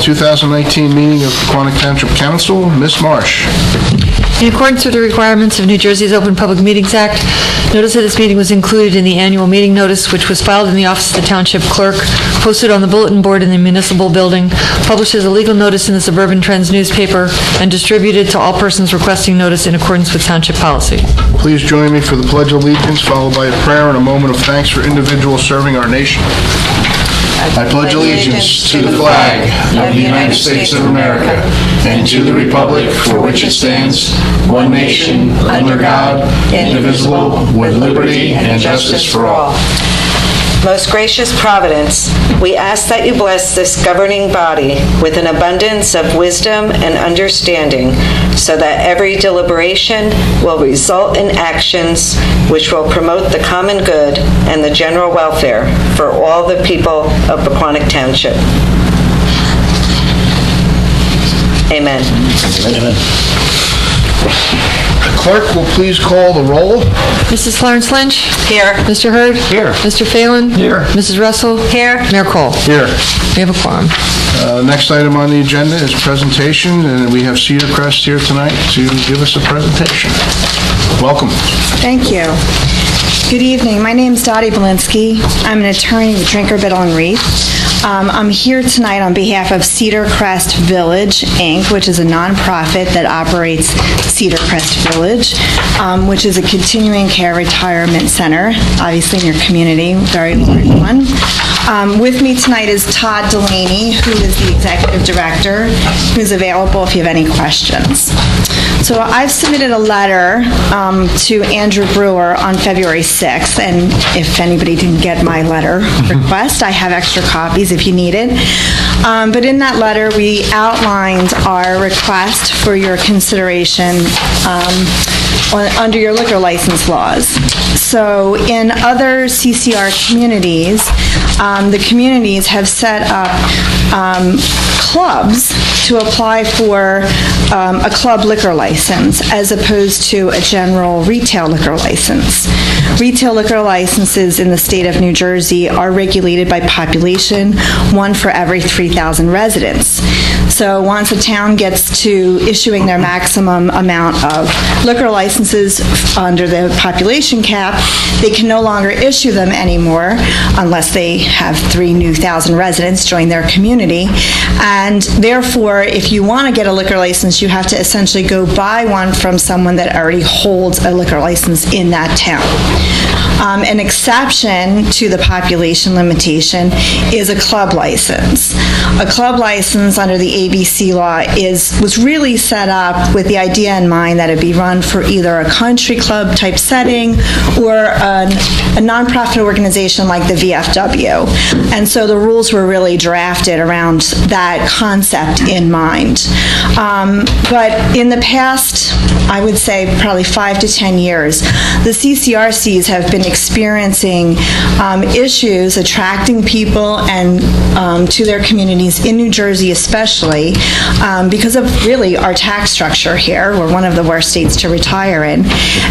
2019 meeting of Pequannock Township Council. Ms. Marsh. In accordance with the requirements of New Jersey's Open Public Meetings Act, notice of this meeting was included in the annual meeting notice, which was filed in the office of the Township Clerk, posted on the bulletin board in the municipal building, published as a legal notice in the Suburban Trends newspaper, and distributed to all persons requesting notice in accordance with Township policy. Please join me for the Pledge of Allegiance, followed by a prayer and a moment of thanks for individuals serving our nation. I pledge allegiance to the flag of the United States of America and to the republic for which it stands, one nation, under God, indivisible, with liberty and justice for all. Most gracious Providence, we ask that you bless this governing body with an abundance of wisdom and understanding, so that every deliberation will result in actions which will promote the common good and the general welfare for all the people of Pequannock Township. Amen. Amen. The clerk will please call the roll. Mrs. Florence Lynch? Here. Mr. Hurd? Here. Mr. Phelan? Here. Mrs. Russell? Here. Mayor Cole? Here. We have a quorum. Next item on the agenda is presentation, and we have Cedar Crest here tonight to give us a presentation. Welcome. Thank you. Good evening. My name is Dottie Belinsky. I'm an attorney with Drinker, Biddle, and Reef. I'm here tonight on behalf of Cedar Crest Village, Inc., which is a nonprofit that operates Cedar Crest Village, which is a continuing care retirement center, obviously in your community, very large one. With me tonight is Todd Delaney, who is the executive director, who's available if you have any questions. So I've submitted a letter to Andrew Brewer on February 6th, and if anybody didn't get my letter request, I have extra copies if you need it. But in that letter, we outlined our request for your consideration under your liquor license laws. So in other CCR communities, the communities have set up clubs to apply for a club liquor license as opposed to a general retail liquor license. Retail liquor licenses in the state of New Jersey are regulated by population, one for every 3,000 residents. So once a town gets to issuing their maximum amount of liquor licenses under the population cap, they can no longer issue them anymore unless they have 3,000 residents join their community. And therefore, if you want to get a liquor license, you have to essentially go buy one from someone that already holds a liquor license in that town. An exception to the population limitation is a club license. A club license under the ABC law was really set up with the idea in mind that it be run for either a country club type setting or a nonprofit organization like the VFW. And so the rules were really drafted around that concept in mind. But in the past, I would say probably 5 to 10 years, the CCRCs have been experiencing issues attracting people and to their communities in New Jersey especially because of really our tax structure here. We're one of the worst states to retire in.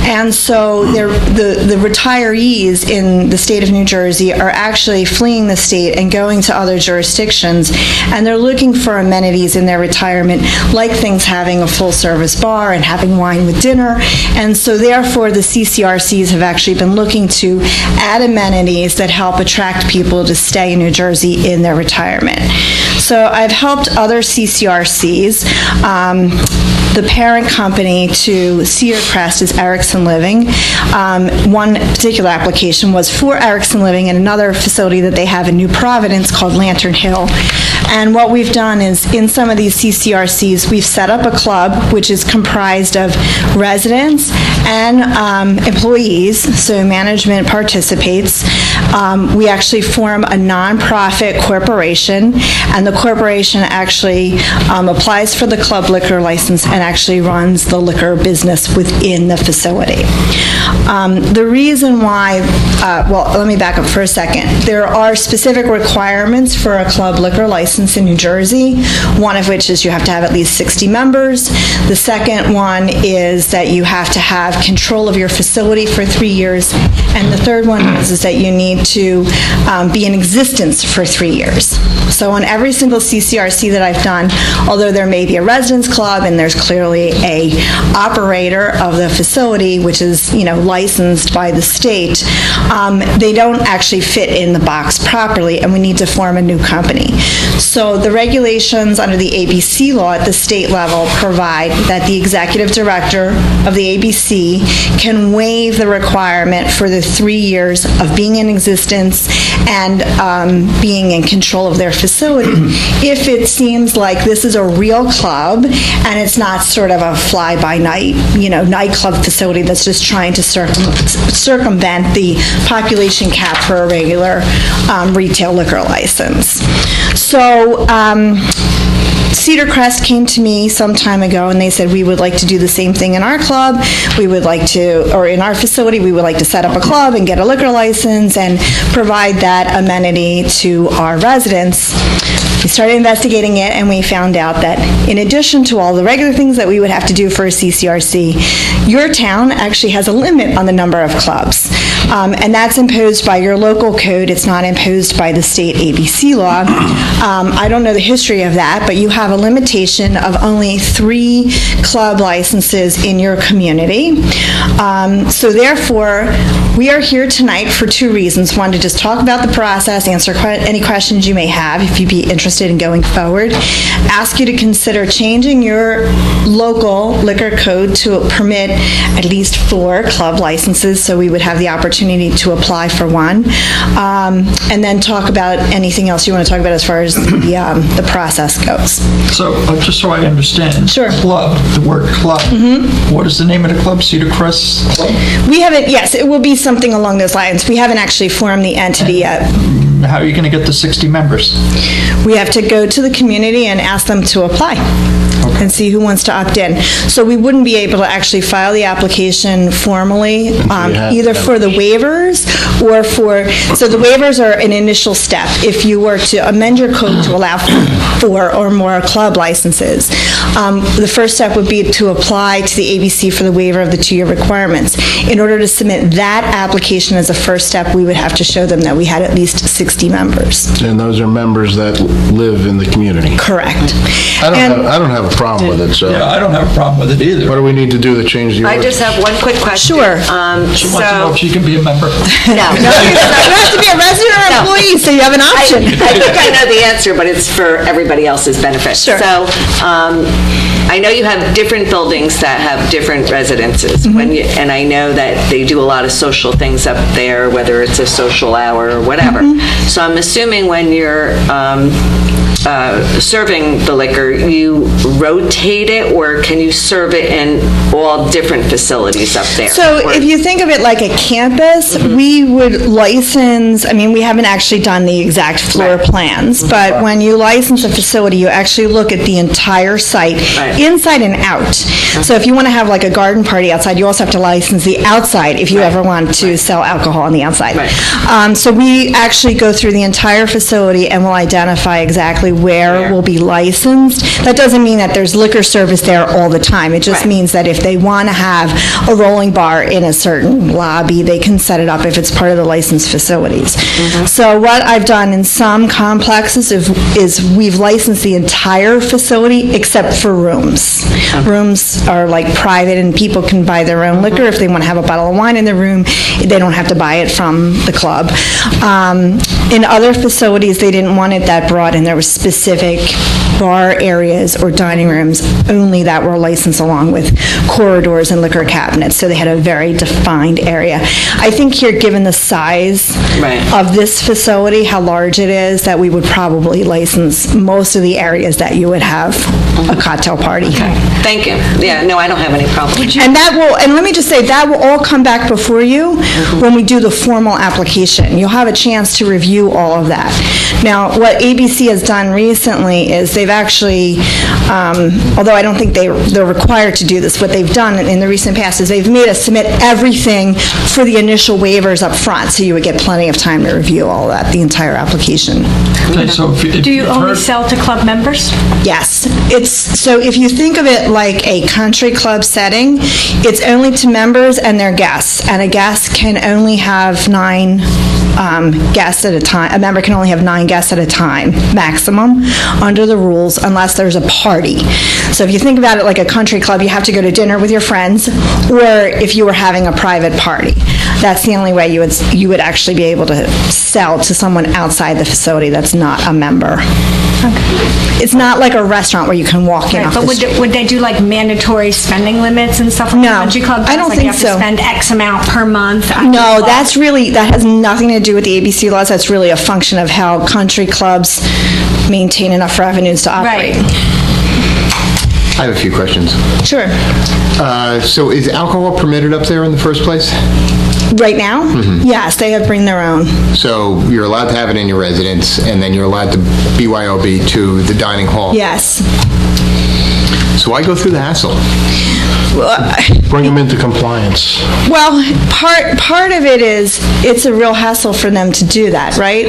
And so the retirees in the state of New Jersey are actually fleeing the state and going to other jurisdictions, and they're looking for amenities in their retirement, like things having a full-service bar and having wine with dinner. And so therefore the CCRCs have actually been looking to add amenities that help attract people to stay in New Jersey in their retirement. So I've helped other CCRCs. The parent company to Cedar Crest is Erickson Living. One particular application was for Erickson Living in another facility that they have in New Providence called Lantern Hill. And what we've done is in some of these CCRCs, we've set up a club which is comprised of residents and employees, so management participates. We actually form a nonprofit corporation, and the corporation actually applies for the club liquor license and actually runs the liquor business within the facility. The reason why, well, let me back up for a second. There are specific requirements for a club liquor license in New Jersey, one of which is you have to have at least 60 members. The second one is that you have to have control of your facility for 3 years. And the third one is that you need to be in existence for 3 years. So on every single CCRC that I've done, although there may be a residence club and there's clearly a operator of the facility, which is, licensed by the state, they don't actually fit in the box properly, and we need to form a new company. So the regulations under the ABC law at the state level provide that the executive director of the ABC can waive the requirement for the 3 years of being in existence and being in control of their facility if it seems like this is a real club and it's not sort of a fly-by-night, nightclub facility that's just trying to circumvent the population cap for a regular retail liquor license. So Cedar Crest came to me some time ago and they said, we would like to do the same thing in our club. We would like to, or in our facility, we would like to set up a club and get a liquor license and provide that amenity to our residents. We started investigating it and we found out that in addition to all the regular things that we would have to do for a CCRC, your town actually has a limit on the number of clubs. And that's imposed by your local code. It's not imposed by the state ABC law. I don't know the history of that, but you have a limitation of only 3 club licenses in your community. So therefore, we are here tonight for 2 reasons. One, to just talk about the process, answer any questions you may have if you'd be interested in going forward, ask you to consider changing your local liquor code to permit at least 4 club licenses, so we would have the opportunity to apply for one, and then talk about anything else you want to talk about as far as the process goes. So, just so I understand. Sure. Club, the word club. What is the name of the club? Cedar Crest Club? We haven't, yes, it will be something along those lines. We haven't actually formed the entity yet. How are you going to get the 60 members? We have to go to the community and ask them to apply and see who wants to opt in. So we wouldn't be able to actually file the application formally, either for the waivers or so the waivers are an initial step. If you were to amend your code to allow 4 or more club licenses, the first step would be to apply to the ABC for the waiver of the 2-year requirements. In order to submit that application as a first step, we would have to show them that we had at least 60 members. And those are members that live in the community. Correct. I don't have a problem with it, so. Yeah, I don't have a problem with it either. What do we need to do to change the I ordinance? just have one quick question. Sure. She wants to know if she can be a member. No. You have to be a resident or employee, so you have an option. I think I know the answer, but it's for everybody else's benefit. Sure. So, I know you have different buildings that have different residences, and I know that they do a lot of social things up there, whether it's a social hour or whatever. So I'm assuming when you're serving the liquor, you rotate it, or can you serve it in all different facilities up there? So if you think of it like a campus, we would license, we haven't actually done the exact floor plans, but when you license a facility, you actually look at the entire site, inside and out. So if you want to have like a garden party outside, you also have to license the outside if you ever want to sell alcohol on the outside. So we actually go through the entire facility and will identify exactly where will be licensed. That doesn't mean that there's liquor service there all the time. It just means that if they want to have a rolling bar in a certain lobby, they can set it up if it's part of the licensed facilities. So what I've done in some complexes is we've licensed the entire facility except for rooms. Rooms are like private and people can buy their own liquor. If they want to have a bottle of wine in their room, they don't have to buy it from the club. In other facilities, they didn't want it that broad, and there were specific bar areas or dining rooms only that were licensed, along with corridors and liquor cabinets, so they had a very defined area. I think here, given the size of this facility, how large it is, that we would probably license most of the areas that you would have a cocktail party. Thank you. Yeah, no, I don't have any problem. And let me just say, that will all come back before you when we do the formal application. You'll have a chance to review all of that. Now, what ABC has done recently is they've actually, although I don't think they're required to do this, what they've done in the recent past is they've made us submit everything for the initial waivers up front, so you would get plenty of time to review all that, the entire application. Okay, so if Do you only sell to club members? Yes. So if you think of it like a country club setting, it's only to members and their guests, and a guest can only have 9 guests at a time. A member can only have 9 guests at a time, maximum, under the rules, unless there's a party. So if you think about it like a country club, you have to go to dinner with your friends, or if you were having a private party. That's the only way you would actually be able to sell to someone outside the facility that's not a member. It's not like a restaurant where you can walk in Right, off but the would street. would they do like mandatory spending limits and stuff like No, the country club does? I don't Like think you have so. to spend X amount per month? No, that has nothing to do with the ABC laws. That's really a function of how country clubs maintain enough revenues to operate. Right. I have a few questions. Sure. So is alcohol permitted up there in the first place? Right now? Yes, they have bring their own. So you're allowed to have it in your residence, and then you're allowed to BYOB to the dining hall? Yes. So why go through the hassle? Bring them into compliance. Well, part of it is, it's a real hassle for them to do that, right?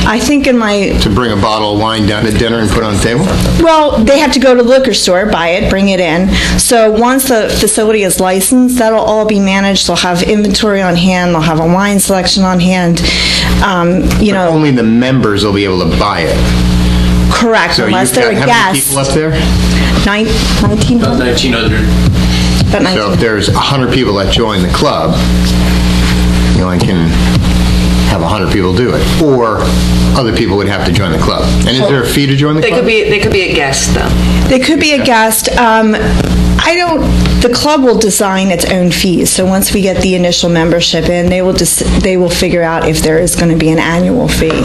I think To bring a bottle of wine down to dinner and put it on the table? well, they have to go to the liquor store, buy it, bring it in. So once the facility is licensed, that'll all be managed. They'll have inventory on hand, they'll have a wine selection on hand. Only the members will be able to buy it. Correct, So unless you've they're got a how many guest. people up there? 1900? 1,900. About 19. So if there's 100 people that join the club, you only can have 100 people do it. Or other people would have to join the club. And is there a fee to join the They club? could be a guest, though. They could be a guest. The club will design its own fees. So once we get the initial membership in, they will figure out if there is going to be an annual fee.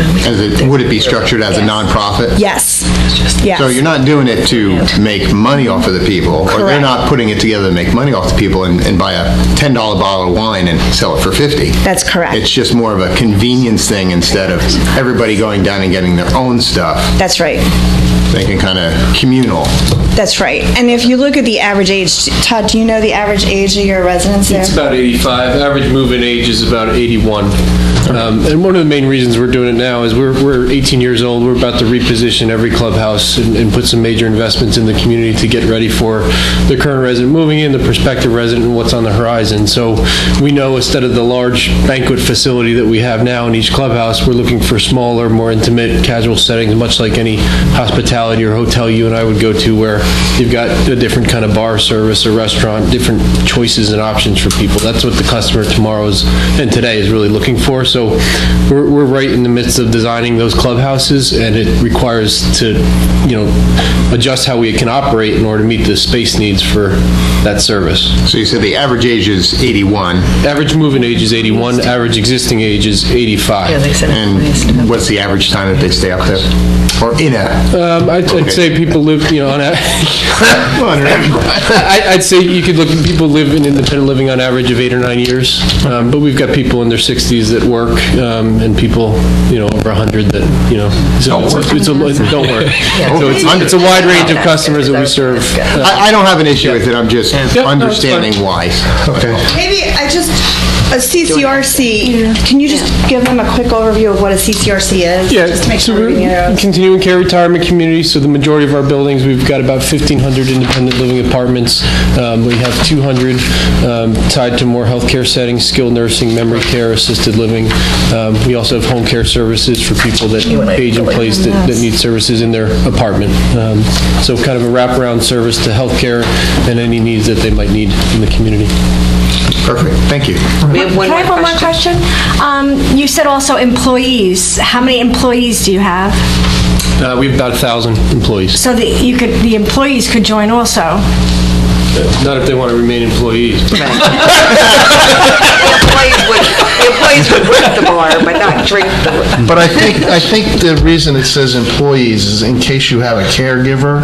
Would it be structured as a nonprofit? Yes. Yes. So you're not doing it to make money off of the people, or they're Correct. not putting it together to make money off the people and buy a $10 bottle of wine and sell it for $50. That's correct. It's just more of a convenience thing instead of everybody going down and getting their own stuff. That's right. They can kind of communal. That's right. And if you look at the average age, Todd, do you know the average age of your residents there? It's about 85. Average move-in age is about 81. And one of the main reasons we're doing it now is we're 18 years old. We're about to reposition every clubhouse and put some major investments in the community to get ready for the current resident moving in, the prospective resident, and what's on the horizon. So we know instead of the large banquet facility that we have now in each clubhouse, we're looking for smaller, more intimate, casual settings, much like any hospitality or hotel you and I would go to, where you've got a different kind of bar service or restaurant, different choices and options for people. That's what the customer tomorrow's and today is really looking for. So we're right in the midst of designing those clubhouses, and it requires to, adjust how we can operate in order to meet the space needs for that service. So you said the average age is 81. Average move-in age is 81, average existing age is 85. And what's the average time that they stay up there? Or in a... I'd say people live, on I'd say you could look, people live in independent living on average of 8 or 9 years, but we've got people in their 60s that work, and people, over 100 that, so don't work. So it's a wide range of customers that we serve. I don't have an issue with it, I'm just understanding why. Okay. Maybe a CCRC, can you just give them a quick overview of what a CCRC is? Yeah, Just to make so sure we're everybody knows. continuing care retirement community, so the majority of our buildings, we've got about 1,500 independent living apartments. We have 200 tied to more healthcare settings, skilled nursing, memory care, assisted living. We also have home care services for people that age in place that need services in their apartment. So kind of a wraparound service to healthcare and any needs that they might need in the community. Perfect, thank you. We have one Can I have one more question? You said also employees. How many employees do you have? We have about 1,000 employees. So the employees could join also. Not if they want to remain employees. The employees would work the bar, but not drink the... But I think the reason it says employees is in case you have a caregiver,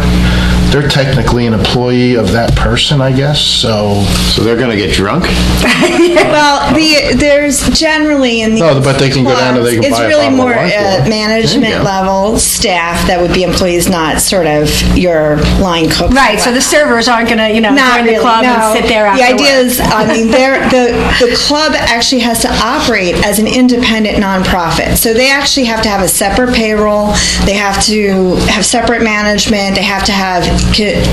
they're technically an employee of that person, I guess, so... So they're going to get drunk? Well, there's generally in the No, but they can go down and they can it's buy a really bottle of more wine for them. management There you go. level staff that would be employees, not sort of your line cook. Right, so the servers aren't going to, No, Not join the really, club no. and sit there The afterwards. idea is, I mean, the club actually has to operate as an independent nonprofit. So they actually have to have a separate payroll, they have to have separate management, they have to have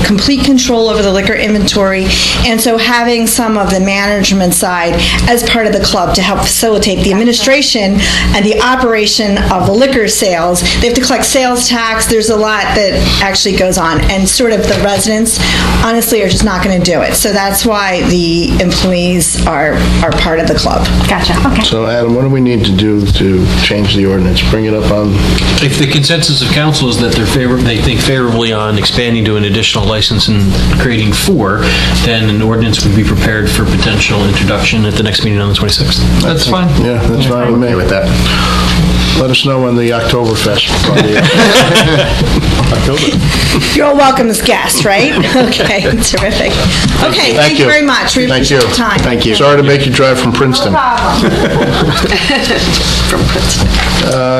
complete control over the liquor inventory, and so having some of the management side as part of the club to help facilitate the administration and the operation of the liquor sales. They have to collect sales tax. There's a lot that actually goes on, and sort of the residents honestly are just not going to do it. So that's why the employees are part of the club. Gotcha, okay. So Adam, what do we need to do to change the ordinance? Bring it up on, If the consensus of council is that they think favorably on expanding to an additional license and creating 4, then an ordinance would be prepared for potential introduction at the next meeting on the 26th. That's fine. yeah, that's fine with me. Okay with that. Let us know when the Oktoberfest party is. You're all welcome as guests, right? Okay, terrific. Okay, thank you very much. We Thank you. appreciate your time. Thank you. Sorry to make you drive from Princeton.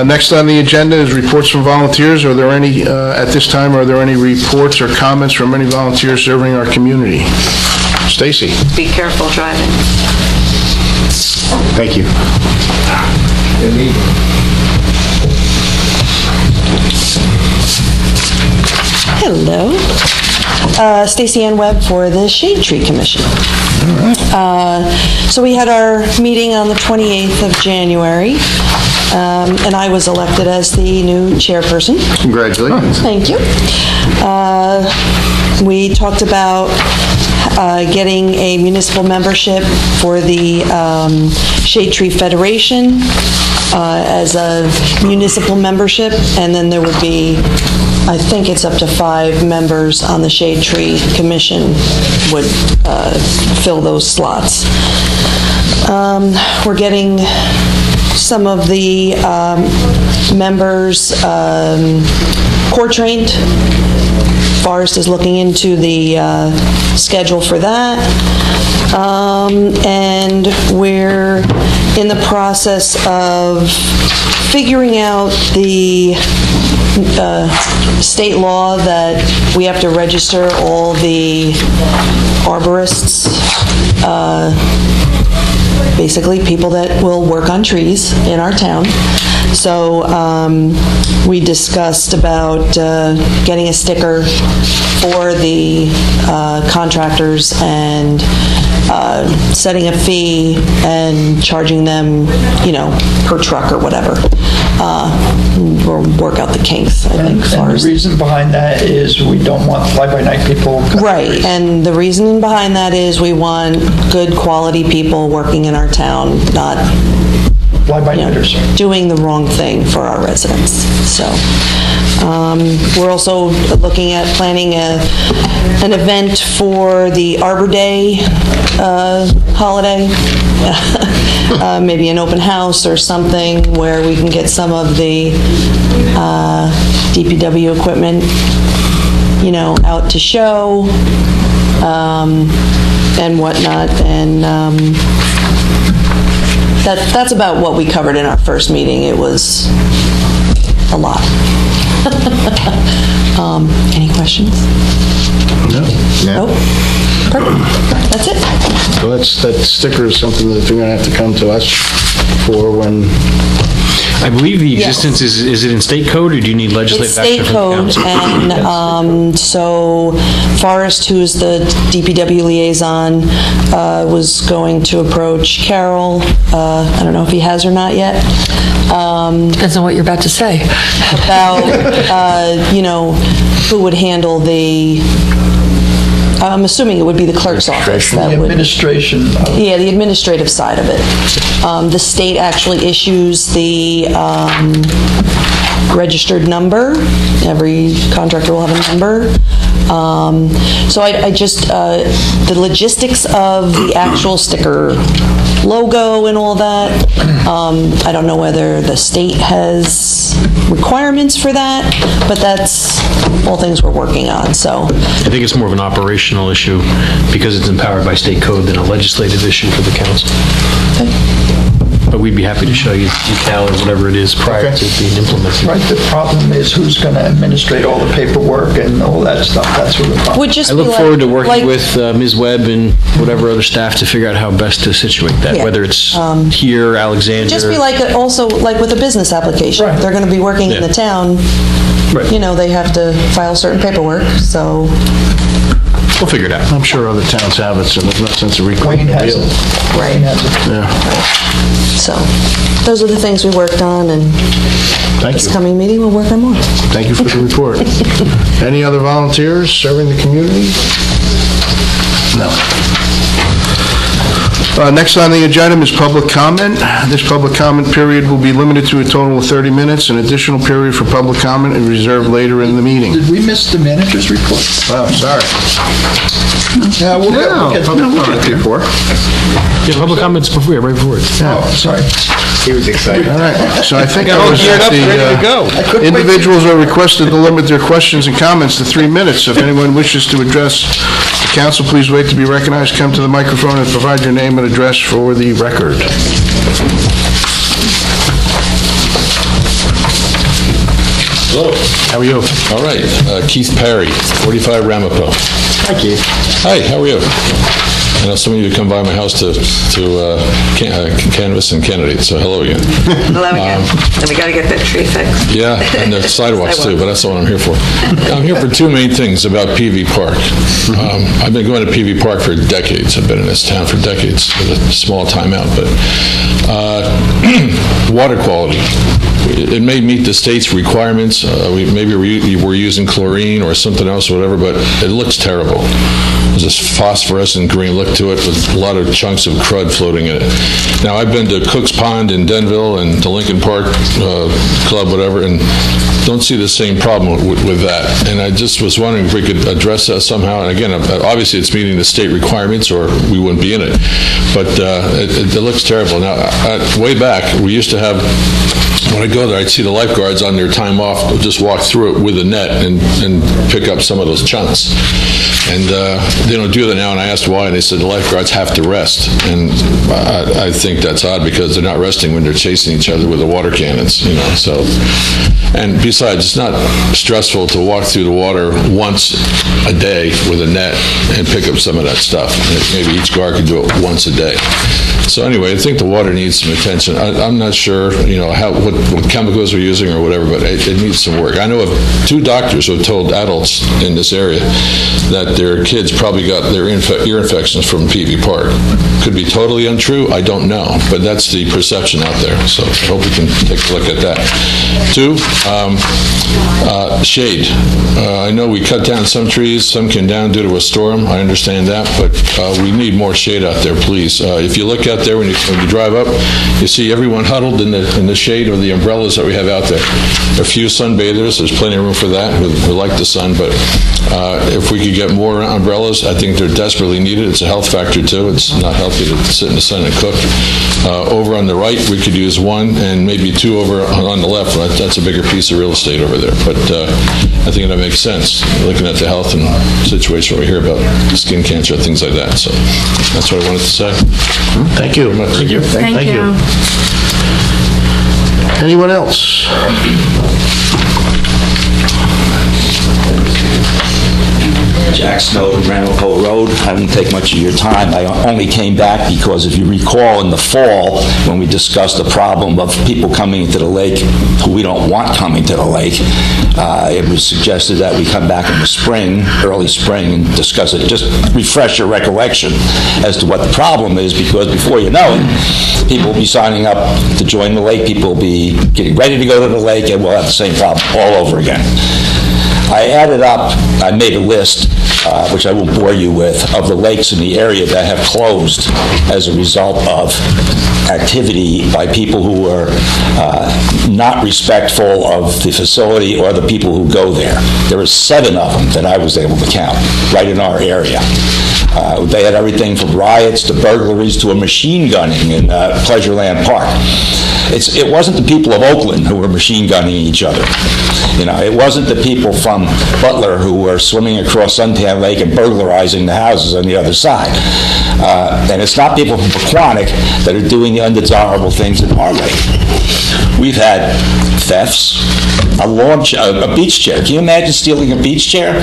Next on the agenda is reports from volunteers. Are there any, at this time, are there any reports or comments from any volunteers serving our community? Stacy? Be careful driving. Thank you. Hello. Stacy Ann Webb for the Shade Tree Commission. So we had our meeting on the 28th of January, and I was elected as the new chairperson. Congratulations. Thank you. We talked about getting a municipal membership for the Shade Tree Federation as a municipal membership, and then there would be, I think it's up to 5 members on the Shade Tree Commission would fill those slots. We're getting some of the members core trained. Forrest is looking into the schedule for that. And we're in the process of figuring out the state law that we have to register all the arborists, basically people that will work on trees in our town. So we discussed about getting a sticker for the contractors and setting a fee and charging them, per truck or whatever. Or work out the kinks, I think. And the reason behind that is we don't want fly-by-night people. Right, and the reason behind that is we want good quality people working in our town, not Fly-by-nighters. doing the wrong thing for our residents. So we're also looking at planning an event for the Arbor Day holiday, maybe an open house or something where we can get some of the DPW equipment, out to show and whatnot. And that's about what we covered in our first meeting. It was a lot. Any questions? No. Nope. Perfect. That's it. So that sticker is something that they're going to have to come to us for when... I believe the Yes. existence, is it in state code, or do you need legislative It's action state from the code, council? and so Forrest, who's the DPW liaison, was going to approach Carol. I don't know if he has or not yet. Depends on what you're about to say. About, who would handle the, I'm assuming it would be the clerk's office. The that would. administration of Yeah, the administrative side of it. The state actually issues the registered number. Every contractor will have a number. So I just, the logistics of the actual sticker logo and all that, I don't know whether the state has requirements for that, but that's all things we're working on, so. I think it's more of an operational issue because it's empowered by state code than a legislative issue for the council. But we'd be happy to show you Cal or whatever it is prior to being implemented. Right, the problem is who's going to administrate all the paperwork and all that of stuff, that's what we're Would just I be look like- forward to working like- with Ms. Webb and whatever other staff to figure out how best to situate that, Yeah. whether it's here, Alexander. Just be like, also like with a business application. Right. They're going to be working in Yeah. the town. Right. You know, they have to file certain paperwork, so. We'll figure it out. I'm sure other towns have it, so there's no sense of Wayne reclaiming the has wheel. it. Right. Wayne has it. Yeah, So, those are the things we worked on, and thank this you. coming meeting, we'll work on more. Thank you for the report. Any other volunteers serving the community? No. Next on the agenda is public comment. This public comment period will be limited to a total of 30 minutes. An additional period for public comment is reserved later in the meeting. Did we miss the manager's report? Oh, sorry. Yeah, we'll get before. Yeah, public comments before, right before it. Oh, sorry. He was excited. All right, so I think Got that all was geared up, the, ready to go. individuals are requested to limit their questions and comments to 3 minutes. If anyone wishes to address the council, please wait to be recognized, come to the microphone and provide your name and address for the record. Hello. How are you? All right. Keith Perry, 45 Ramapo. Hi, Keith. Hi, how are you? I know some of you come by my house to canvass and candidate, so hello again. Hello again. And we got to get that tree fixed. Yeah, and the sidewalks too, but that's not what I'm here for. I'm here for two main things about PV Park. I've been going to PV Park for decades. I've been in this town for decades with a small time out, but water quality. It may meet the state's requirements. Maybe we're using chlorine or something else or whatever, but it looks terrible. There's this phosphorescent green look to it with a lot of chunks of crud floating in it. Now, I've been to Cook's Pond in Denville and to Lincoln Park Club, whatever, and don't see the same problem with that. And I just was wondering if we could address that somehow. And again, obviously it's meeting the state requirements or we wouldn't be in it. But it looks terrible. Now, way back, we used to have, when I go there, I'd see the lifeguards on their time off just walk through it with a net and pick up some of those chunks. And they don't do that now, and I asked why, and they said the lifeguards have to rest. And I think that's odd because they're not resting when they're chasing each other with the water cannons, you know, so. And besides, it's not stressful to walk through the water once a day with a net and pick up some of that stuff. Maybe each guard could do it once a day. So anyway, I think the water needs some attention. I'm not sure, you know, what chemicals we're using or whatever, but it needs some work. I know of 2 doctors who have told adults in this area that their kids probably got their ear infections from PV Park. Could be totally untrue, I don't know, but that's the perception out there. So I hope we can take a look at that. 2, shade. I know we cut down some trees, some came down due to a storm, I understand that, but we need more shade out there, please. If you look out there when you drive up, you see everyone huddled in the shade of the umbrellas that we have out there. A few sunbathers, there's plenty of room for that, who like the sun, but if we could get more umbrellas, I think they're desperately needed. It's a health factor too. It's not healthy to sit in the sun and cook. Over on the right, we could use 1 and maybe 2 over on the left. That's a bigger piece of real estate over there, but I think that makes sense, looking at the health and situation we hear about skin cancer, things like that. So that's what I wanted to say. Thank you. Thank you. Thank you. Anyone else? Jack Snowden, Ramapo Road. I won't take much of your time. I only came back because if you recall in the fall, when we discussed the problem of people coming into the lake who we don't want coming to the lake, it was suggested that we come back in the spring, early spring, and discuss it. Just refresh your recollection as to what the problem is, because before you know it, people will be signing up to join the lake, people will be getting ready to go to the lake, and we'll have the same problem all over again. I added up, I made a list, which I won't bore you with, of the lakes in the area that have closed as a result of activity by people who were not respectful of the facility or the people who go there. There were 7 of them that I was able to count right in our area. They had everything from riots to burglaries to a machine gunning in Pleasureland Park. It wasn't the people of Oakland who were machine gunning each other. It wasn't the people from Butler who were swimming across Suntan Lake and burglarizing the houses on the other side. And it's not people from Pequannock that are doing the undesirable things in our lake. We've had thefts, a beach chair. Can you imagine stealing a beach chair?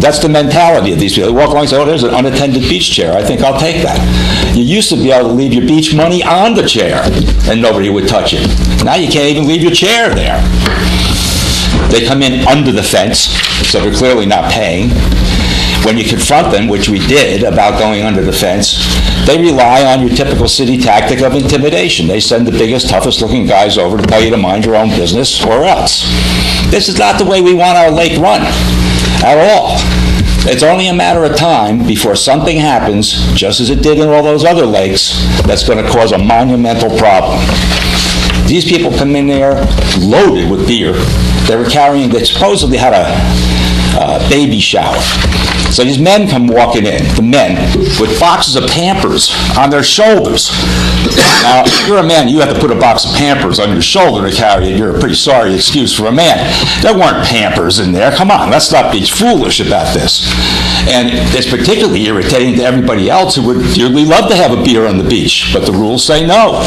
That's the mentality of these people. They walk along and say, oh, there's an unattended beach chair. I think I'll take that. You used to be able to leave your beach money on the chair and nobody would touch it. Now you can't even leave your chair there. They come in under the fence, so they're clearly not paying. When you confront them, which we did, about going under the fence, they rely on your typical city tactic of intimidation. They send the biggest, toughest-looking guys over to tell you to mind your own business or else. This is not the way we want our lake run at all. It's only a matter of time before something happens, just as it did in all those other lakes, that's going to cause a monumental problem. These people come in there loaded with beer. They supposedly had a baby shower. So these men come walking in, the men, with boxes of Pampers on their shoulders. Now, if you're a man, you have to put a box of Pampers on your shoulder to carry it. You're a pretty sorry excuse for a man. There weren't Pampers in there. Come on, let's not be foolish about this. And it's particularly irritating to everybody else who would dearly love to have a beer on the beach, but the rules say no.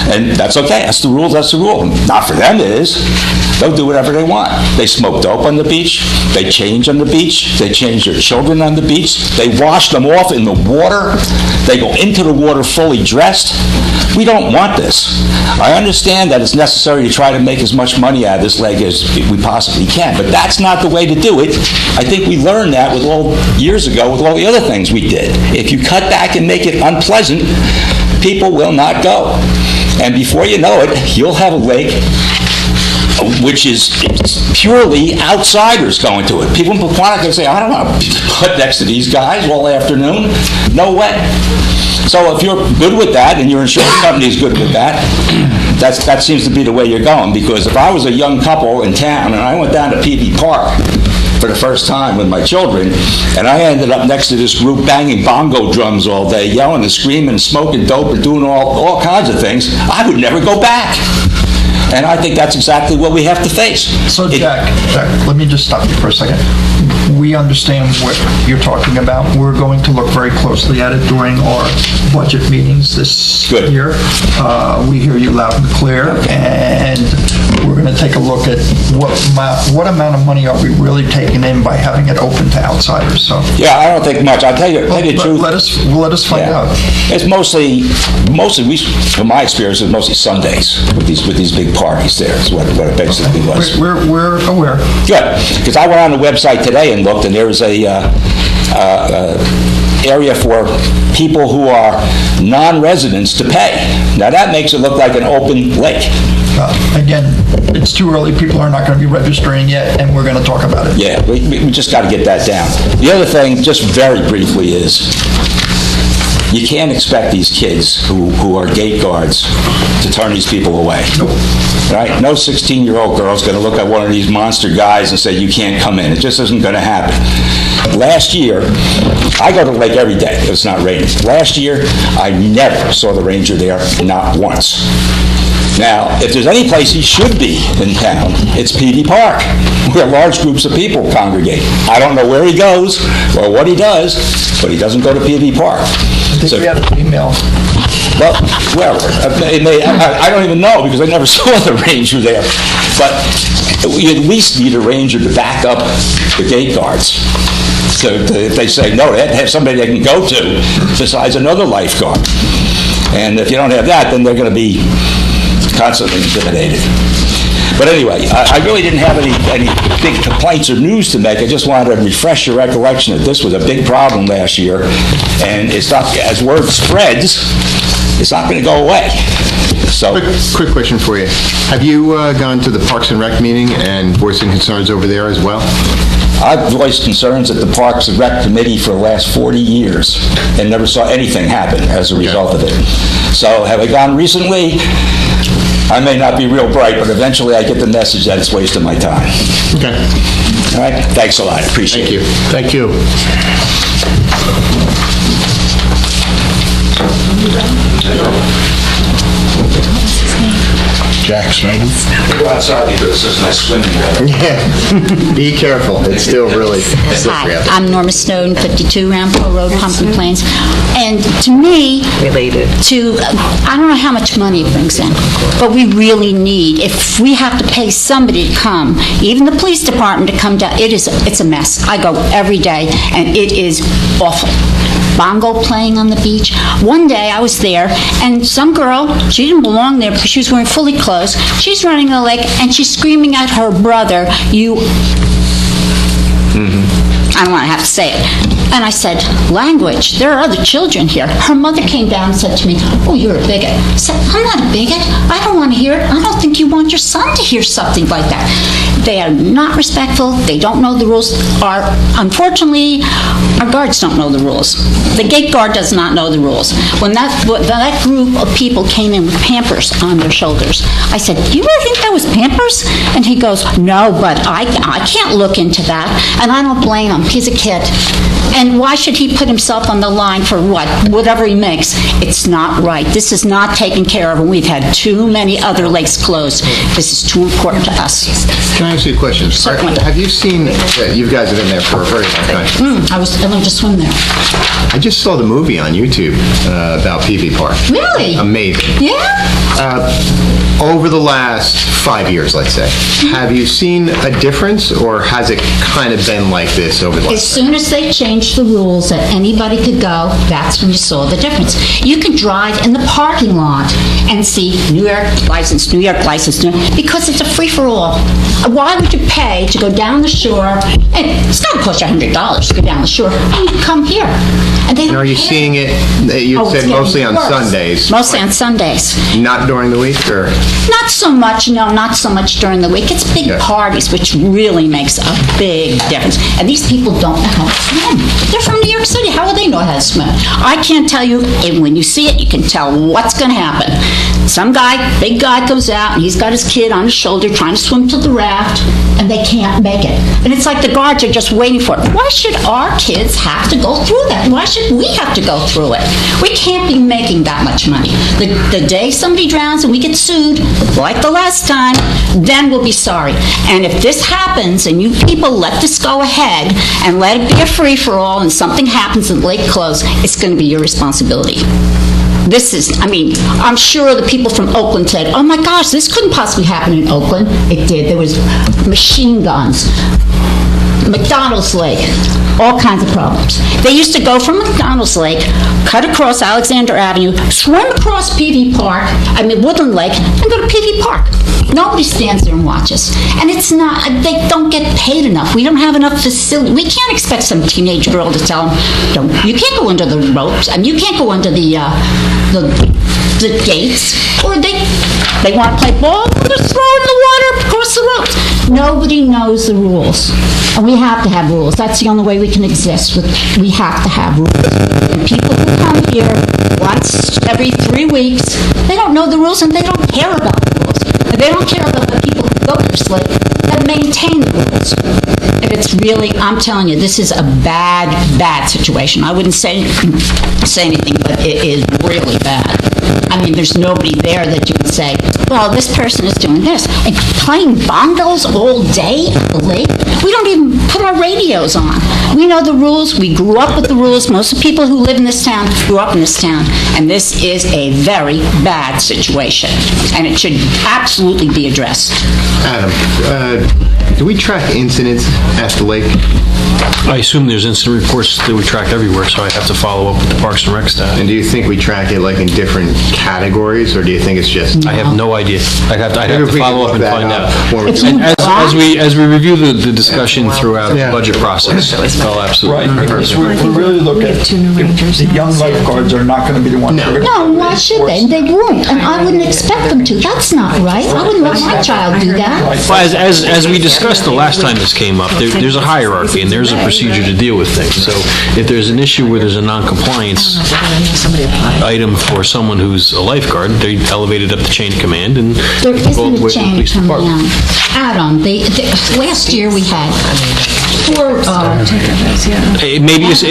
And that's okay. That's the rules. That's the rule. Not for them, it is. They'll do whatever they want. They smoke dope on the beach. They change on the beach. They change their children on the beach. They wash them off in the water. They go into the water fully dressed. We don't want this. I understand that it's necessary to try to make as much money out of this lake as we possibly can, but that's not the way to do it. I think we learned that years ago with all the other things we did. If you cut back and make it unpleasant, people will not go. And before you know it, you'll have a lake which is purely outsiders going to it. People in Pequannock can say, I don't want to put next to these guys all afternoon. No way. So if you're good with that, and your insurance company is good with that, that seems to be the way you're going. Because if I was a young couple in town and I went down to PV Park for the first time with my children, and I ended up next to this group banging bongo drums all day, yelling and screaming and smoking dope and doing all kinds of things, I would never go back. And I think that's exactly what we have to face. So, Jack, let me just stop you for a second. We understand what you're talking about. We're going to look very closely at it during our budget meetings this year. We hear you loud and clear, and we're going to take a look at what amount of money are we really taking in by having it open to outsiders. So, yeah, I don't think much. I'll tell you the truth. Let us find out. It's mostly, from my experience, it's mostly Sundays with these big parties there is what it basically was. We're aware. Good, because I went on the website today and looked, and there was a area for people who are non-residents to pay. Now that makes it look like an open lake. Again, it's too early. People are not going to be registering yet, and we're going to talk about it. Yeah, we just got to get that down. The other thing, just very briefly, is you can't expect these kids who are gate guards to turn these people away. Nope. Right? No 16-year-old girl's going to look at one of these monster guys and say, you can't come in. It just isn't going to happen. Last year, I go to the lake every day if it's not raining. Last year, I never saw the ranger there, not once. Now, if there's any place he should be in town, it's PV Park, where large groups of people congregate. I don't know where he goes or what he does, but he doesn't go to PV Park. I think we have an email. Well, wherever. I don't even know because I never saw the ranger there. But we at least need a ranger to back up the gate guards. So if they say no, they have to have somebody they can go to besides another lifeguard. And if you don't have that, then they're going to be constantly intimidated. But anyway, I really didn't have any big complaints or news to make. I just wanted to refresh your recollection that this was a big problem last year, and it's not, as word spreads, it's not going to go away. So, Quick question for you. Have you gone to the Parks and Rec meeting and voicing concerns over there as well? I've voiced concerns at the Parks and Rec Committee for the last 40 years and never saw anything happen as a result of it. So have I gone recently? I may not be real bright, but eventually I get the message that it's wasting my time. Okay. All right? Thanks a lot. I appreciate it. Thank you. Jack Snowden. Go outside because it's nice swimming water. Yeah, be careful. It's still really slippery out there. Hi, I'm Norma Snowden, 52 Rampo Road, Pumpkin Plains. And to me, I don't know how much money it brings in, but we really need, if we have to pay somebody to come, even the police department to come down, it's a mess. I go every day, and it is awful. Bongo playing on the beach. One day I was there, and some girl, she didn't belong there because she was wearing fully clothes. She's running the lake, and she's screaming at her brother, I don't want to have to say it. And I said, language, there are other children here. Her mother came down and said to me, oh, you're a bigot. I said, I'm not a bigot. I don't want to hear it. I don't think you want your son to hear something like that. They are not respectful. They don't know the rules. Unfortunately, our guards don't know the rules. The gate guard does not know the rules. When that group of people came in with Pampers on their shoulders, I said, do you really think that was Pampers? And he goes, no, but I can't look into that. And I don't blame him. He's a kid. And why should he put himself on the line for what? Whatever he makes. It's not right. This is not taken care of, and we've had too many other lakes closed. This is too important to us. Can I ask you a question? Certainly. Have you seen, you guys have been there for a very long time. I learned to swim there. I just saw the movie on YouTube about PV Park. Really? Amazing. Yeah? Over the last 5 years, let's say, have you seen a difference, or has it kind of been like this over the last? As soon as they changed the rules that anybody could go, that's when you saw the difference. You can drive in the parking lot and see New York license, because it's a free-for-all. Why would you pay to go down the shore? And it's going to cost you $100 to go down the shore, and you can come here. And they don't Are you care. seeing it, you said it's mostly getting on worse. Sundays? Mostly on Sundays. Not during the week, or? Not so much, no, not so much during the week. It's big parties, which really makes a big difference. And these people don't know how to swim. They're from New York City. How would they know how to swim? I can't tell you, and when you see it, you can tell what's going to happen. Some guy, big guy, comes out, and he's got his kid on his shoulder trying to swim to the raft, and they can't make it. And it's like the guards are just waiting for it. Why should our kids have to go through that? Why should we have to go through it? We can't be making that much money. The day somebody drowns and we get sued, like the last time, then we'll be sorry. And if this happens and you people let this go ahead and let it be a free-for-all and something happens and the lake closes, it's going to be your responsibility. I'm sure the people from Oakland said, oh my gosh, this couldn't possibly happen in Oakland. It did. There was machine guns. McDonald's Lake, all kinds of problems. They used to go from McDonald's Lake, cut across Alexander Avenue, swim across Woodland Lake, and go to PV Park. Nobody stands there and watches. And it's not, they don't get paid enough. We don't have enough facility. We can't expect some teenage girl to tell them, you can't go under the ropes, and you can't go under the gates, or they want to play ball, just throw it in the water across the ropes. Nobody knows the rules. And we have to have rules. That's the only way we can exist. We have to have rules. And people who come here once every 3 weeks, they don't know the rules and they don't care about the rules. And they don't care about the people who go to this lake that maintain the rules. And it's really, I'm telling you, this is a bad, bad situation. I wouldn't say anything, but it is really bad. There's nobody there that you can say, well, this person is doing this. And playing bongos all day at the lake? We don't even put our radios on. We know the rules. We grew up with the rules. Most of the people who live in this town grew up in this town. And this is a very bad situation. And it should absolutely be addressed. Adam, do we track incidents at the lake? I assume there's incident reports that we track everywhere, so I have to follow up with the Parks and Rec staff. And do you think we track it like in different categories, or do you think it's just? I have no idea. I'd have to follow up and find out. And as we review the discussion throughout the budget process, I'll absolutely. Right, because we really look at, the young lifeguards are not going to be the ones. No, why should they? They won't, and I wouldn't expect them to. That's not right. I wouldn't let my child do that. Well, as we discussed the last time this came up, there's a hierarchy and there's a procedure to deal with things. So if there's an issue where there's a non-compliance item for someone who's a lifeguard, they're elevated up the chain of command and there go isn't a with the chain police coming department. down. Adam, last year we had It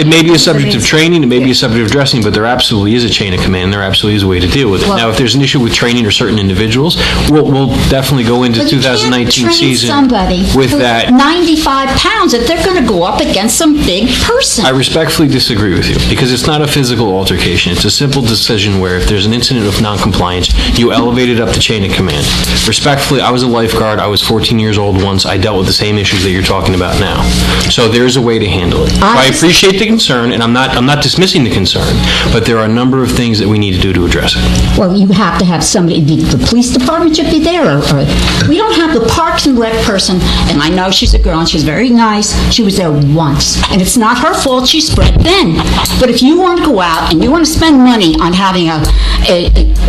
may be a subject of training, it may be a subject of dressing, but there absolutely is a chain of command, there absolutely is a way to deal with it. Now, if there's an issue with training or certain individuals, we'll definitely go into But you 2019 can't train season somebody with who's that. 95 pounds if they're going to go up against some big person. I respectfully disagree with you, because it's not a physical altercation. It's a simple decision where if there's an incident of noncompliance, you elevate it up the chain of command. Respectfully, I was a lifeguard. I was 14 years old once. I dealt with the same issues that you're talking about now. So there's a way to handle it. I appreciate the concern, and I'm not dismissing the concern, but there are a number of things that we need to do to address it. Well, you have to have somebody, the police department should be there, or we don't have the Parks and Rec person, and I know she's a girl, and she's very nice. She was there once, and it's not her fault she spread thin. But if you want to go out and you want to spend money on having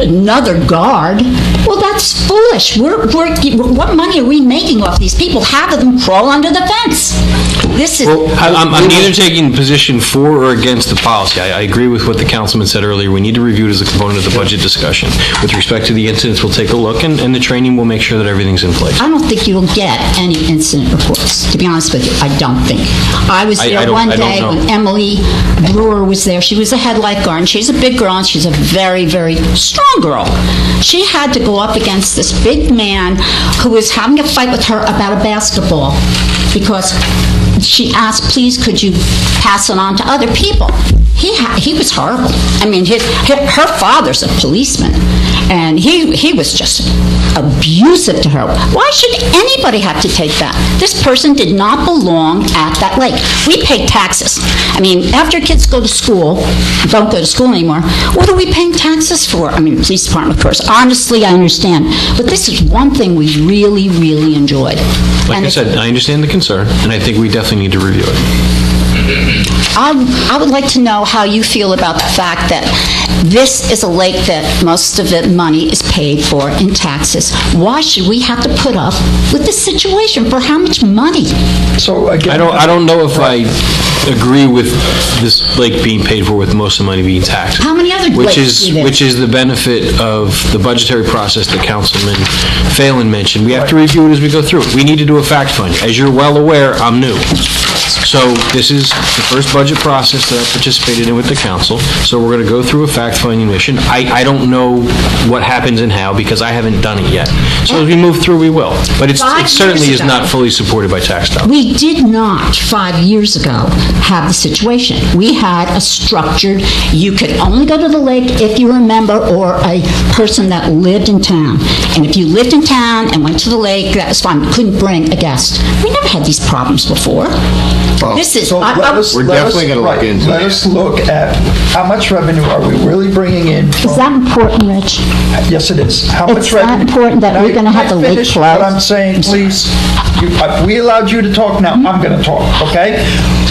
another guard, well, that's foolish. What money are we making off these people? Half of them crawl under the fence. This is... Well, I'm neither taking position for or against the policy. I agree with what the councilman said earlier. We need to review it as a component of the budget discussion. With respect to the incidents, we'll take a look, and the training will make sure that everything's in place. I don't think you'll get any incident reports, to be honest with you. I don't think. I was there one day when Emily Brewer was there. She was a head lifeguard, and she's a big girl, and she's a very, very strong girl. She had to go up against this big man who was having a fight with her about a basketball because she asked, please, could you pass it on to other people? He was horrible. I mean, her father's a policeman, and he was just abusive to her. Why should anybody have to take that? This person did not belong at that lake. We pay taxes. I mean, after kids go to school, don't go to school anymore, what are we paying taxes for? I mean, police department, of course. Honestly, I understand. But this is one thing we really, really enjoyed. Like I said, I understand the concern, and I think we definitely need to review it. I would like to know how you feel about the fact that this is a lake that most of the money is paid for in taxes. Why should we have to put up with this situation for how much money? So again, I don't know if I agree with this lake being paid for with most of the money being taxed. How many other lakes do this? Which is the benefit of the budgetary process that Councilman Phelan mentioned. We have to review it as we go through it. We need to do a fact finding. As you're well aware, I'm new. So this is the first budget process that I participated in with the council. So we're going to go through a fact-finding mission. I don't know what happens and how because I haven't done it yet. So as we move through, we will. But it certainly is not fully supported by tax dollars. We did not, 5 years ago, have the situation. We had a structured, you could only go to the lake if you were a member or a person that lived in town. And if you lived in town and went to the lake, that was fine. You couldn't bring a guest. We never had these problems before. Well, this is... so we're definitely going to look into it. Let us look at how much revenue are we really bringing in from... Is that important, Rich? Yes, it is. How much It's revenue... not important that we're going to have the lake Finish closed. what I'm saying, please. We allowed you to talk, now I'm going to talk, okay?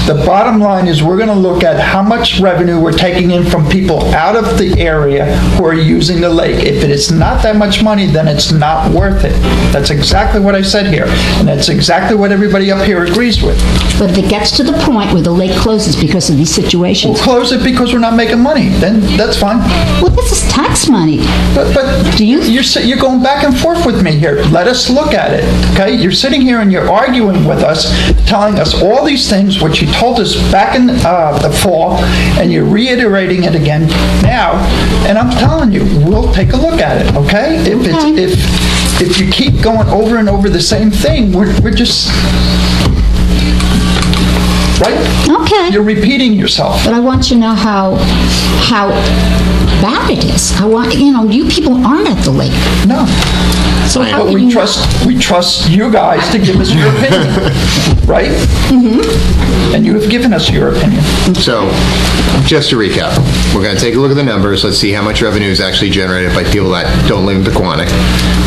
The bottom line is we're going to look at how much revenue we're taking in from people out of the area who are using the lake. If it is not that much money, then it's not worth it. That's exactly what I said here, and that's exactly what everybody up here agrees with. But if it gets to the point where the lake closes because of these situations... We'll close it because we're not making money, then that's fine. Well, this is tax money. But you're going back and forth with me here. Let us look at it, okay? You're sitting here and you're arguing with us, telling us all these things, which you told us back in the fall, and you're reiterating it again now, and I'm telling you, we'll take a look at it, okay? If you keep going over and over the same thing, we're just... Right? Okay. You're repeating yourself. But I want to know how bad it is. I want, you people aren't at the lake. No. So how But can we trust you guys to give us your opinion, right? Mm-hmm. And you have given us your opinion. So, just to recap, we're going to take a look at the numbers. Let's see how much revenue is actually generated by people that don't live in Pequannock.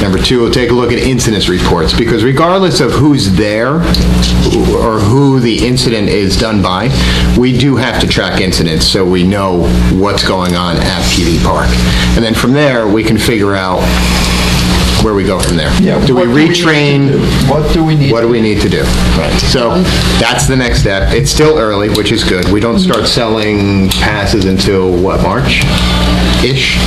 Number two, we'll take a look at incidents reports, because regardless of who's there or who the incident is done by, we do have to track incidents so we know what's going on at PD Park. And then from there, we can figure out where we go from there. Yeah, Do we what do we need to retrain? do? What do we need? What do we need to do? Right. So that's the next step. It's still early, which is good. We don't start selling passes until, what, March-ish?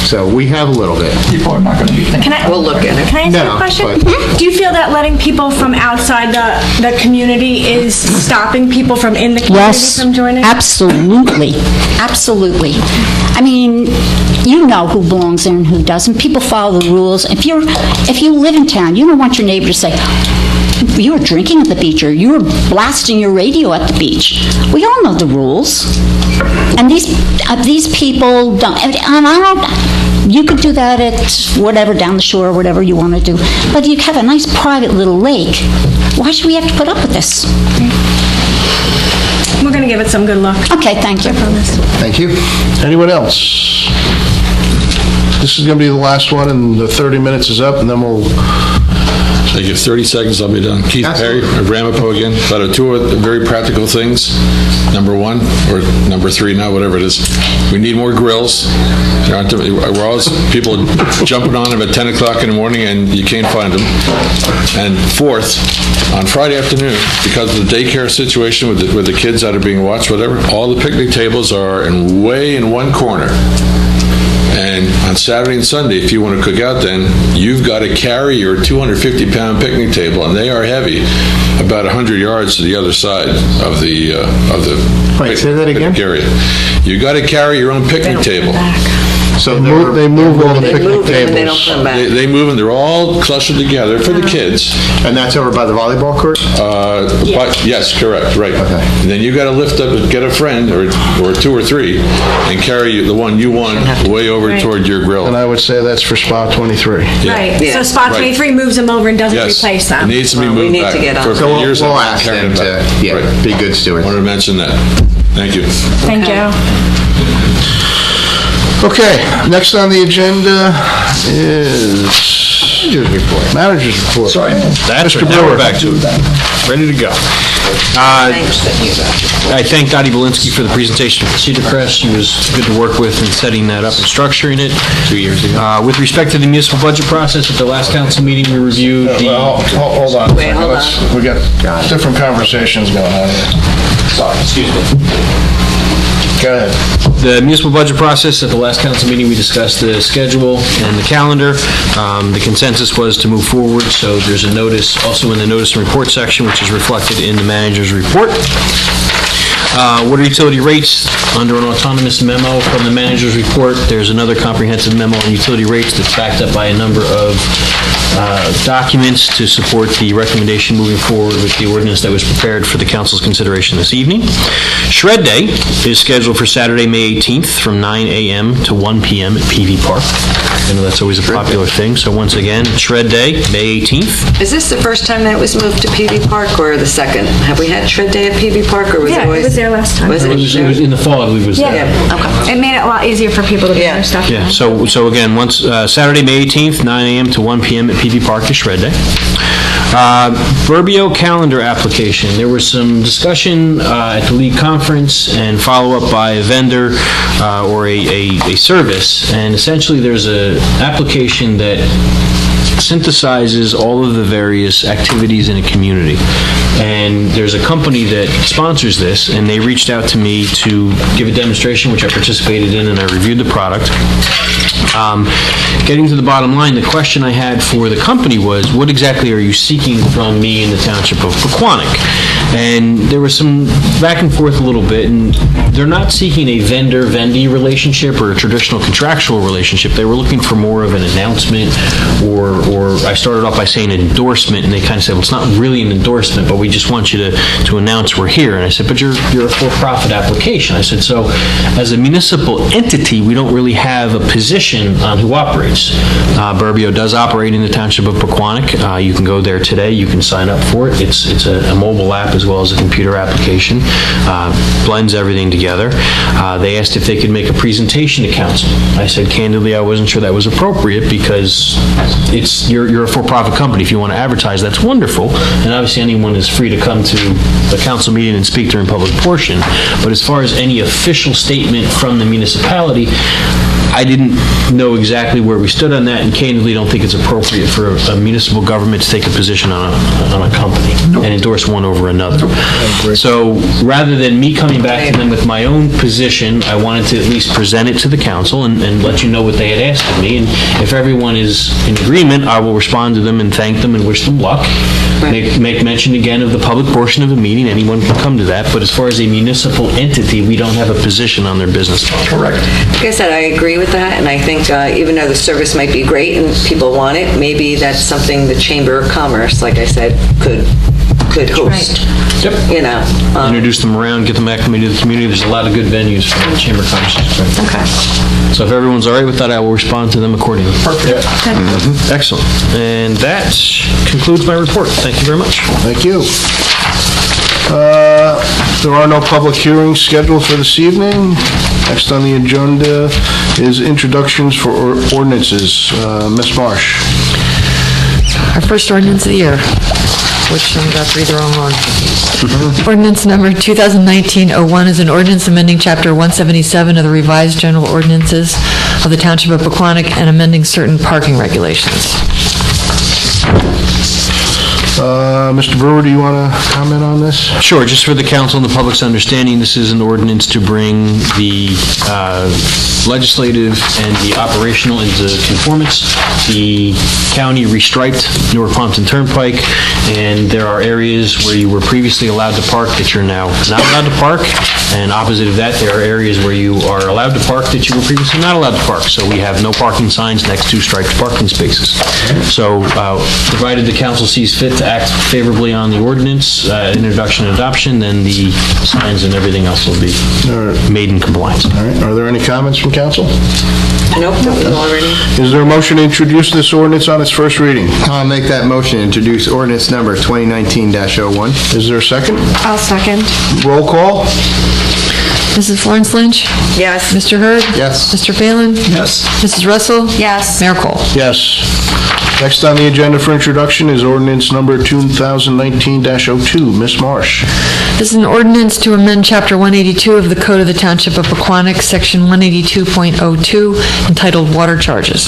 So we have a little bit. People are not going to be thinking. We'll look at it. Can I ask you No, a question? but- Do you feel that letting people from outside the community is stopping people from in the community Yes, from joining? absolutely, absolutely. I mean, you know who belongs there and who doesn't. People follow the rules. If you live in town, you don't want your neighbor to say, "You were drinking at the beach," or "You were blasting your radio at the beach." We all know the rules, and these people don't. And I don't. You could do that at whatever, down the shore, whatever you want to do. But you have a nice private little lake. Why should we have to put up with this? We're going to give it some good luck. Okay, thank you. Thank you. Anyone else? This is going to be the last one, and the 30 minutes is up, and then we'll... I give 30 seconds, I'll be done. Keith Perry, of Ramapo again, about two very practical things. Number one, or number three now, whatever it is, we need more grills. We're always, people jumping on them at 10 o'clock in the morning and you can't find them. And fourth, on Friday afternoon, because of the daycare situation with the kids that are being watched, whatever, all the picnic tables are way in one corner. And on Saturday and Sunday, if you want to cook out then, you've got to carry your 250-pound picnic table, and they are heavy, about 100 yards to the other side of the Wait, say that again? picnic area. You got to carry your own picnic table. So they move all the picnic And they don't tables. put them back. They move and they're all clustered together for the kids. And that's over by the volleyball court? Yes, correct, right. Okay. And then you got to lift up and get a friend, or two or three, and carry the one you want way over Right. toward your grill. And I would say that's for Spa 23. Right. Yeah. So Spot Right. 23 moves them over and doesn't Yes, replace it them. needs to be Well, we moved need back. to get on For it. So years we'll I've ask been carrying them it to, back. Right. be good stewards. Wanted to mention that. Thank you. Thank you. Okay, next on the agenda is... Manager's report. Sorry. That's Mr. right. Now we're Brewer. back to it. Ready to go. Thanks that you got it. I thank Dottie Belinsky for the presentation for Cedar Crest. She was good to work with in setting that up and structuring it. 2 years ago. With respect to the municipal budget process, at the last council meeting, we reviewed the... Well, hold on. Wait, hold on. We got different conversations going on here. Sorry, excuse me. Go ahead. The municipal budget process, at the last council meeting, we discussed the schedule and the calendar. The consensus was to move forward, so there's a notice also in the notice and report section, which is reflected in the manager's report. Water utility rates, under an autonomous memo from the manager's report, there's another comprehensive memo on utility rates that's backed up by a number of documents to support the recommendation moving forward with the ordinance that was prepared for the council's consideration this evening. Shred Day is scheduled for Saturday, May 18th from 9 a.m. to 1 p.m. at PV Park. I know that's always a popular thing, so once again, Shred Day, May 18th. Is this the first time that it was moved to PV Park, or the second? Have we had Shred Day at PV Park, or was it Yeah, always? it was there last time. Was It was in the fall, I believe it was there. Yeah, okay. It made it a lot easier for people to get their stuff. Yeah, so again, once, Saturday, May 18th, 9 a.m. to 1 p.m. at PV Park is Shred Day. Burbio calendar application. There was some discussion at the league conference and follow-up by a vendor or a service, and essentially there's a application that synthesizes all of the various activities in a community. And there's a company that sponsors this, and they reached out to me to give a demonstration, which I participated in, and I reviewed the product. Getting to the bottom line, the question I had for the company was, what exactly are you seeking from me in the township of Pequannock? And there was some back and forth a little bit, and they're not seeking a vendor-vendee relationship or a traditional contractual relationship. They were looking for more of an announcement, or I started off by saying an endorsement, and they kind of said, well, it's not really an endorsement, but we just want you to announce we're here. And I said, but you're a for-profit application. I said, so as a municipal entity, we don't really have a position on who operates. Burbio does operate in the township of Pequannock. You can go there today. You can sign up for it. It's a mobile app as well as a computer application. Blends everything together. They asked if they could make a presentation to council. I said, candidly, I wasn't sure that was appropriate because you're a for-profit company. If you want to advertise, that's wonderful. And obviously, anyone is free to come to the council meeting and speak during public portion. But as far as any official statement from the municipality, I didn't know exactly where we stood on that, and candidly don't think it's appropriate for a municipal government to take a position on a company and endorse one over another. So rather than me coming back to them with my own position, I wanted to at least present it to the council and let you know what they had asked of me. And if everyone is in agreement, I will respond to them and thank them and wish them luck. Make mention again of the public portion of the meeting. Anyone can come to that. But as far as a municipal entity, we don't have a position on their business model. Correct. Like I said, I agree with that, and I think even though the service might be great and people want it, maybe that's something the Chamber of Commerce, like I said, could host. Yep. You know. Introduce them around, get them acclimated to the community. There's a lot of good venues for the Chamber of Commerce. Okay. So if everyone's all right with that, I will respond to them accordingly. Perfect. Excellent. And that concludes my report. Thank you very much. Thank you. There are no public hearings scheduled for this evening. Next on the agenda is introductions for ordinances. Ms. Marsh. Our first ordinance of the year, which I'm about to read the wrong one. Ordinance number 2019-01 is an ordinance amending Chapter 177 of the revised general ordinances of the Township of Pequannock and amending certain parking regulations. Mr. Brewer, do you want to comment on this? Sure. Just for the council and the public's understanding, this is an ordinance to bring the legislative and the operational into conformance. The county restriped Newark Pompton Turnpike, and there are areas where you were previously allowed to park that you're now not allowed to park, and opposite of that, there are areas where you are allowed to park that you were previously not allowed to park. So we have no parking signs next to striped parking spaces. So provided the council sees fit to act favorably on the ordinance, introduction and adoption, then the signs and everything else will be made in compliance. All right. Are there any comments from council? Nope, already. Is there a motion to introduce this ordinance on its first reading? I'll make that motion, introduce ordinance number 2019-01. Is there a second? I'll second. Roll call? Mrs. Florence Lynch? Yes. Mr. Hurd? Yes. Mr. Phelan? Yes. Mrs. Russell? Yes. Mayor Cole? Yes. Next on the agenda for introduction is ordinance number 2019-02. Ms. Marsh. This is an ordinance to amend Chapter 182 of the Code of the Township of Pequannock, Section 182.02, entitled Water Charges.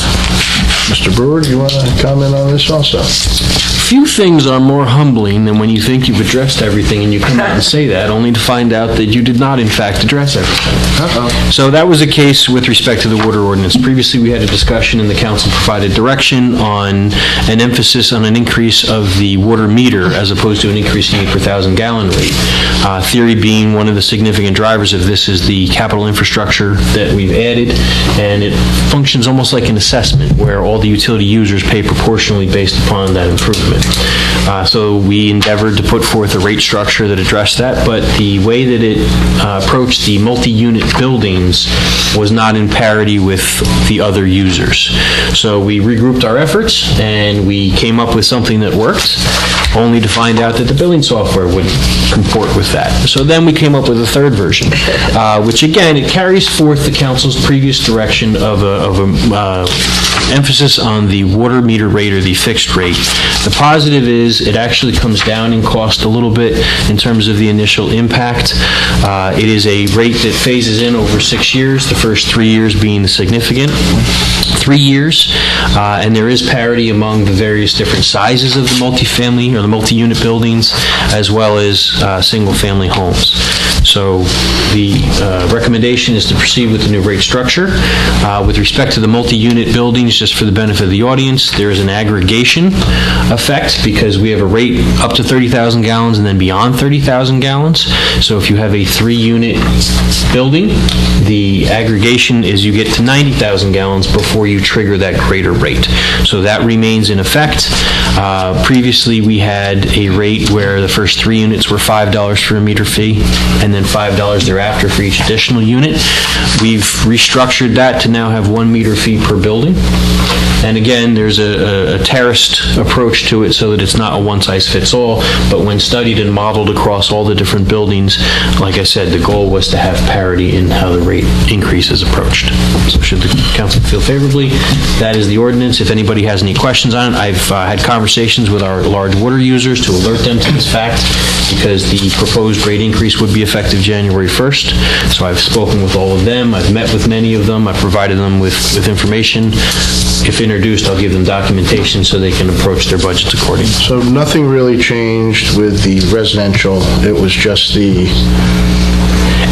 Mr. Brewer, do you want to comment on this also? Few things are more humbling than when you think you've addressed everything and you come out and say that, only to find out that you did not, in fact, address everything. So that was a case with respect to the water ordinance. Previously, we had a discussion and the council provided direction on an emphasis on an increase of the water meter as opposed to an increase in the per thousand gallon rate. Theory being one of the significant drivers of this is the capital infrastructure that we've added, and it functions almost like an assessment where all the utility users pay proportionally based upon that improvement. So we endeavored to put forth a rate structure that addressed that, but the way that it approached the multi-unit buildings was not in parity with the other users. So we regrouped our efforts and we came up with something that worked, only to find out that the billing software wouldn't comport with that. So then we came up with a third version, which again, it carries forth the council's previous direction of emphasis on the water meter rate or the fixed rate. The positive is it actually comes down in cost a little bit in terms of the initial impact. It is a rate that phases in over 6 years, the first 3 years being the significant 3 years, and there is parity among the various different sizes of the multifamily or the multi-unit buildings as well as single-family homes. So the recommendation is to proceed with the new rate structure. With respect to the multi-unit buildings, just for the benefit of the audience, there is an aggregation effect because we have a rate up to 30,000 gallons and then beyond 30,000 gallons. So if you have a 3-unit building, the aggregation is you get to 90,000 gallons before you trigger that greater rate. So that remains in effect. Previously, we had a rate where the first 3 units were $5 for a meter fee and then $5 thereafter for each additional unit. We've restructured that to now have 1 meter fee per building. And again, there's a terraced approach to it so that it's not a one-size-fits-all, but when studied and modeled across all the different buildings, like I said, the goal was to have parity in how the rate increase is approached. So should the council feel favorably, that is the ordinance. If anybody has any questions on it, I've had conversations with our large water users to alert them to this fact because the proposed rate increase would be effective effective January 1st. So I've spoken with all of them. I've met with many of them. I've provided them with information. If introduced, I'll give them documentation so they can approach their budgets accordingly. So nothing really changed with the residential, it was just the...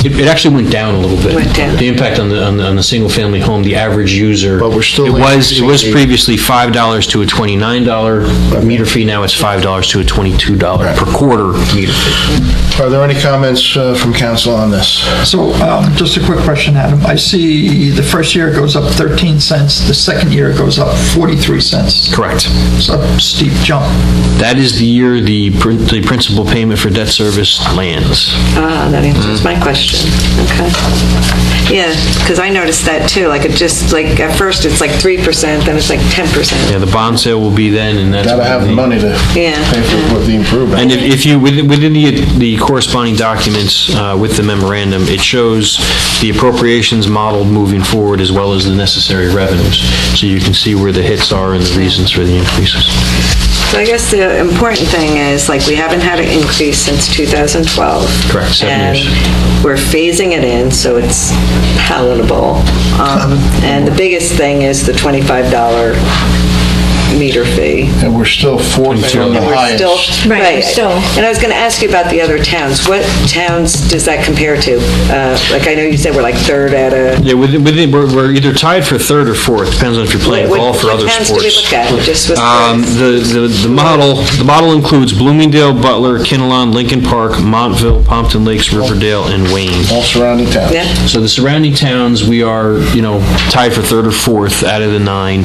It actually went down a little bit. Went down. The impact on the single-family home, the average user. But we're still It was increasing previously $5 to a $29 meter fee. Now it's $5 to a $22 per quarter meter fee. Are there any comments from council on this? So, just a quick question, Adam. I see the first year it goes up 13 cents, the second year it goes up 43 cents. Correct. It's a steep jump. That is the year the principal payment for debt service lands. That answers my question. Okay. Yeah, because I noticed that too. Like, it just, like, at first it's like 3%, then it's like 10%. Yeah, the bond sale will be then, and that's... Gotta have the money to pay for the improvement. And if you, within the corresponding documents with the memorandum, it shows the appropriations modeled moving forward as well as the necessary revenues. So you can see where the hits are and the reasons for the increases. So I guess the important thing is, like, we haven't had an increase since 2012. Correct, 7 years. And we're phasing it in, so it's palatable. And the biggest thing is the $25 meter fee. And we're still fourth on the And we're highest. still, right. still. And I was going to ask you about the other towns. What towns does that compare to? Like, I know you said we're like third at a... Yeah, we're either tied for third or fourth, depends on if you're playing golf or other sports. What towns do we look at? Just with The model includes Bloomingdale, Butler, Kinnelon, Lincoln Park, Montville, Pompton Lakes, Riverdale, and Wayne. All surrounding towns. Yeah. So the surrounding towns, we are, tied for third or fourth out of the 9.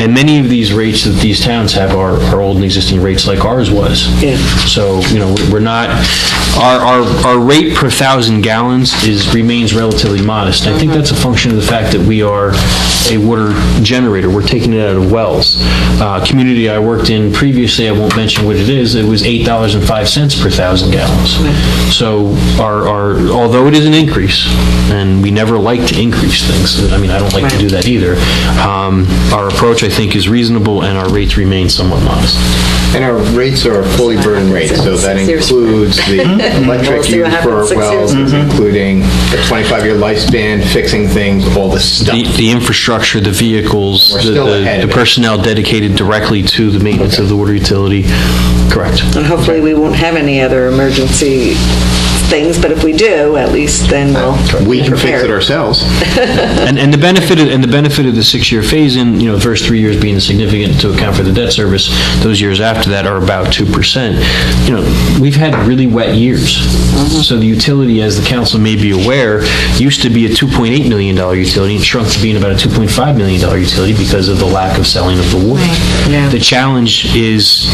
And many of these rates that these towns have are old and existing rates like ours was. Yeah. So, we're not, our rate per 1,000 gallons remains relatively modest. I think that's a function of the fact that we are a water generator. We're taking it out of wells. Community I worked in previously, I won't mention what it is, it was $8.05 per 1,000 gallons. So although it is an increase, and we never like to increase things, I mean, I don't like to do that either, our approach, I think, is reasonable, and our rates remain somewhat modest. And our rates are fully burdened rates, so that includes the electric used for our wells, including the 25-year lifespan, fixing things, all the stuff. The infrastructure, the vehicles, We're still ahead the of it. personnel dedicated directly to the maintenance of the water utility. Correct. And hopefully we won't have any other emergency things, but if we do, at least then We be can fix prepared. it ourselves. And the benefit of the 6-year phase-in, the first 3 years being significant to account for the debt service, those years after that are about 2%. We've had really wet years. So the utility, as the council may be aware, used to be a $2.8 million utility and shrunk to being about a $2.5 million utility because of the lack of selling of the water. Yeah. The challenge is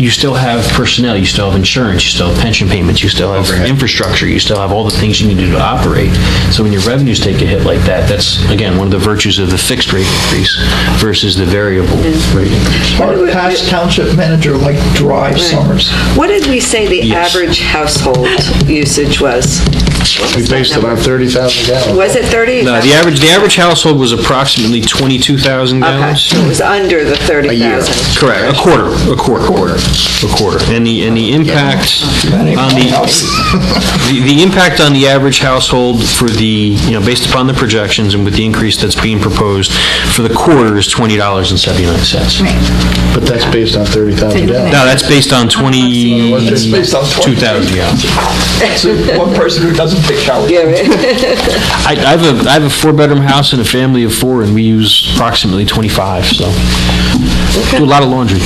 you still have personnel, you still have insurance, you still have pension payments, you still have infrastructure, you still have all the things you need to do to operate. So when your revenues take a hit like that, that's, again, one of the virtues of the fixed rate increase versus the variable rate increase. Our past township manager liked dry summers. What did we say the Yes. average household usage was? We based it on 30,000 gallons. Was it 30? No, the average household was approximately 22,000 Okay, gallons. so it was under the 30,000. Correct, a quarter. And the impact on the impact on the average household for the, based upon the projections and with the increase that's being proposed for the quarter is $20.79. But that's based on 30,000 gallons. No, that's based on 22,000 It's based on 20. gallons. So one person who doesn't take showers. Yeah, right. I have a 4-bedroom house and a family of 4, and we use approximately 25, so do a lot of laundry.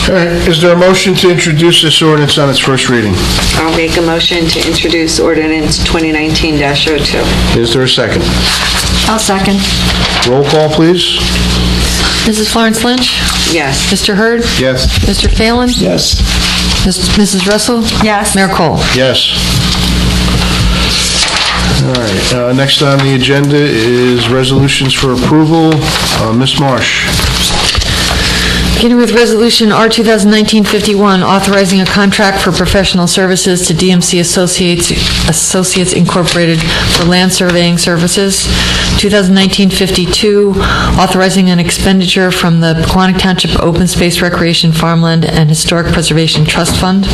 All right, is there a motion to introduce this ordinance on its first reading? I'll make a motion to introduce ordinance 2019-02. Is there a second? I'll second. Roll call, please. Mrs. Florence Lynch? Yes. Mr. Hurd? Yes. Mr. Phelan? Yes. Mrs. Russell? Yes. Mayor Cole? Yes. All right, next on the agenda is resolutions for approval. Ms. Marsh. Beginning with Resolution R 2019-51, authorizing a contract for professional services to DMC Associates Incorporated for land surveying services. 2019-52, authorizing an expenditure from the Pequannock Township Open Space Recreation Farmland and Historic Preservation Trust Fund.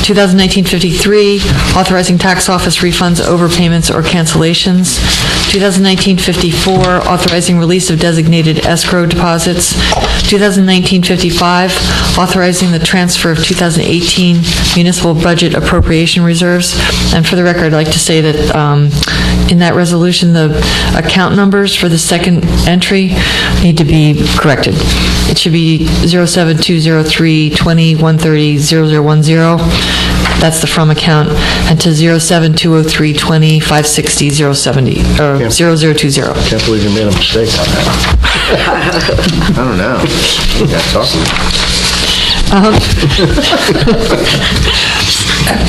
2019-53, authorizing tax office refunds, overpayments, or cancellations. 2019-54, authorizing release of designated escrow deposits. 2019-55, authorizing the transfer of 2018 municipal budget appropriation reserves. And for the record, I'd like to say that in that resolution, the account numbers for the second entry need to be corrected. It should be 07203-20-130-0010. That's the from account, and to 07203-20-560-070, or 0020. Can't believe you made a mistake on that. I don't know. You got talking.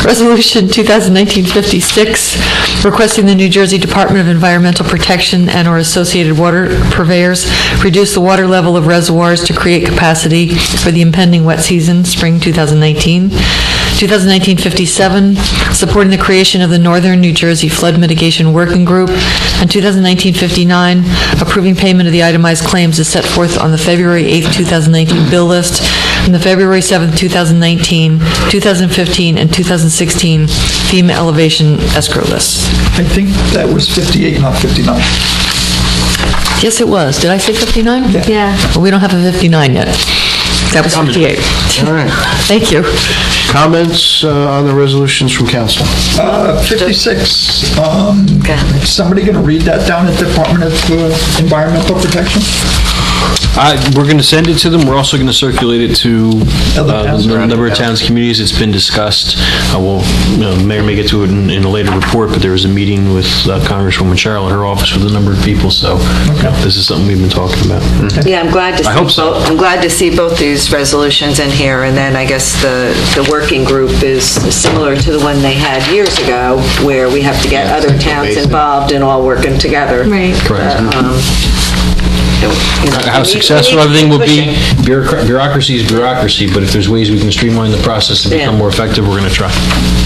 Resolution 2019-56, requesting the New Jersey Department of Environmental Protection and/or associated water purveyors reduce the water level of reservoirs to create capacity for the impending wet season, spring 2019. 2019-57, supporting the creation of the Northern New Jersey Flood Mitigation Working Group. And 2019-59, approving payment of the itemized claims as set forth on the February 8th, 2019 bill list and the February 7th, 2019, 2015, and 2016 FEMA elevation escrow lists. I think that was 58, not 59. Yes, it was. Did I say 59? Yeah. Well, we don't have a 59 yet. That was 58. All right. Thank you. Comments on the resolutions from council? 56, is somebody going to read that down at the Department of Environmental Protection? We're going to send it to them. We're also going to circulate it to towns a number of towns, communities. It's been discussed. We'll, may or may get to it in a later report, but there was a meeting with Congresswoman Cheryl at her office with a number of people, so this is something we've been talking about. Yeah, I'm glad to see I hope so. I'm glad to see both these resolutions in here, and then I guess the working group is similar to the one they had years ago, where we have to get other towns involved and all working together. Right. Correct. How we successful need to everything keep will be, pushing. bureaucracy is bureaucracy, but if there's ways we can streamline the process and become more effective, we're going to try.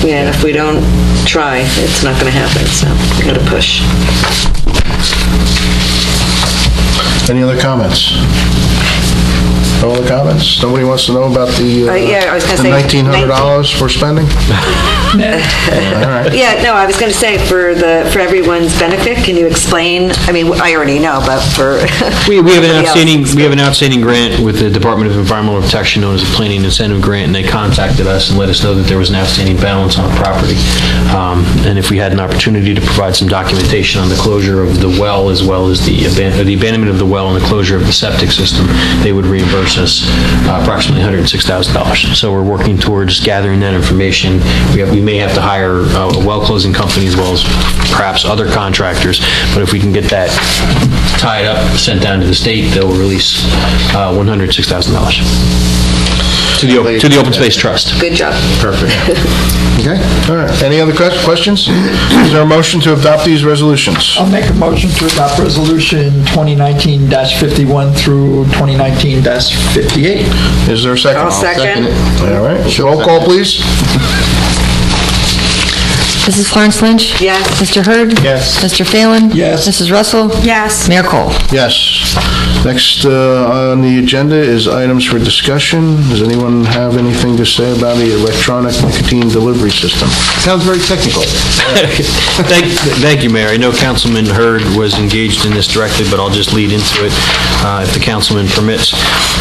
Yeah, and if we don't try, it's not going to happen, so we got to push. Any other comments? No other comments? Nobody wants to know about the yeah, I was gonna say $1,900 we're spending? All right. Yeah, no, I was going to say, for everyone's benefit, can you explain? I mean, I already know, but for We have an everybody outstanding grant with the Department of Environmental Protection known as the Planning Incentive Grant, and they contacted us and let us know that there was an outstanding balance on a property. And if we had an opportunity to provide some documentation on the closure of the well, as well as the abandonment of the well and the closure of the septic system, they would reimburse us approximately $106,000. So we're working towards gathering that information. We may have to hire a well closing company as well as perhaps other contractors, but if we can get that tied up, sent down to the state, they'll release $106,000 to the Open Space Trust. Good job. Perfect. Okay, all right. Any other questions? Is there a motion to adopt these resolutions? I'll make a motion to adopt Resolution 2019-51 through 2019-58. Is there a second? I'll second. All right, roll call, please. Mrs. Florence Lynch? Yes. Mr. Hurd? Yes. Mr. Phelan? Yes. Mrs. Russell? Yes. Mayor Cole? Yes. Next on the agenda is items for discussion. Does anyone have anything to say about the electronic nicotine delivery system? Sounds very technical. Thank you, Mayor. I know Councilman Hurd was engaged in this directly, but I'll just lead into it if the councilman permits.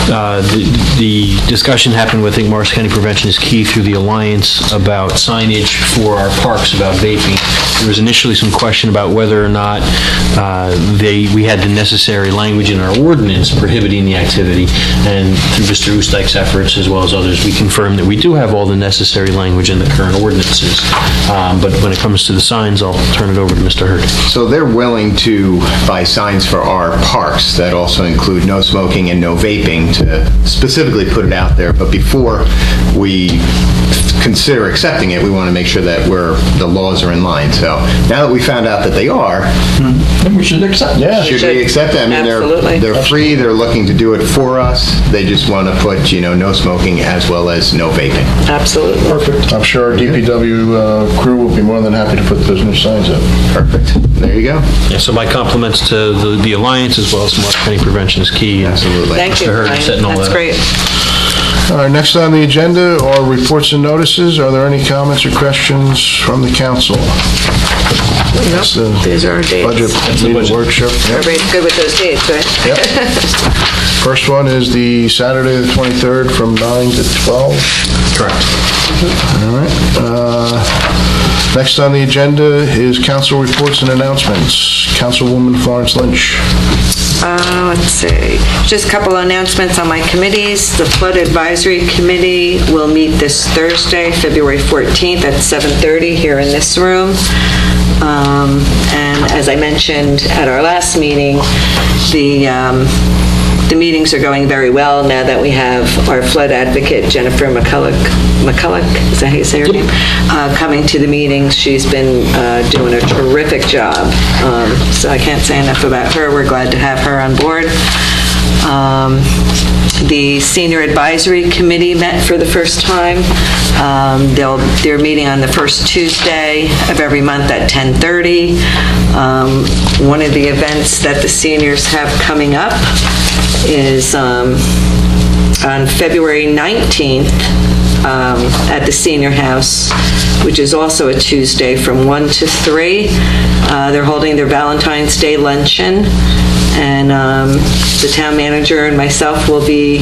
The discussion happened with, I think, Morris County Prevention is Key through the Alliance about signage for our parks about vaping. There was initially some question about whether or not we had the necessary language in our ordinance prohibiting the activity, and through Mr. Oostdike's efforts as well as others, we confirmed that we do have all the necessary language in the current ordinances. But when it comes to the signs, I'll turn it over to Mr. Hurd. So they're willing to buy signs for our parks that also include no smoking and no vaping, to specifically put it out there. But before we consider accepting it, we want to make sure that the laws are in line. So now that we found out that they are, then we should accept it. Yeah. should we accept it? I mean, they're free, they're looking to do it for us. They just want to put, no smoking as well as no vaping. Absolutely. Perfect. I'm sure our DPW crew will be more than happy to put those new signs up. Perfect. There you go. Yeah, so my compliments to the Alliance as well as Morris County Prevention is Key. Absolutely. Thank you, Mr. Hurd, Brian. setting all That's that up. great. All right, next on the agenda are reports and notices. Are there any comments or questions from the council? That's the These are our dates. budget meeting workshop. Yep. Everybody's good with those dates, right? Yep. First one is the Saturday, the 23rd, from 9 to 12. Correct. All right. Next on the agenda is council reports and announcements. Councilwoman Florence Lynch. Let's see, just a couple of announcements on my committees. The Flood Advisory Committee will meet this Thursday, February 14th at 7:30 here in this room. And as I mentioned at our last meeting, the meetings are going very well now that we have our flood advocate, Jennifer McCulloch, is that how you say her name? Coming to the meetings. She's been doing a terrific job. So I can't say enough about her. We're glad to have her on board. The Senior Advisory Committee met for the first time. They're meeting on the first Tuesday of every month at 10:30. One of the events that the seniors have coming up is on February 19th at the Senior House, which is also a Tuesday from 1 to 3. They're holding their Valentine's Day luncheon, and the town manager and myself will be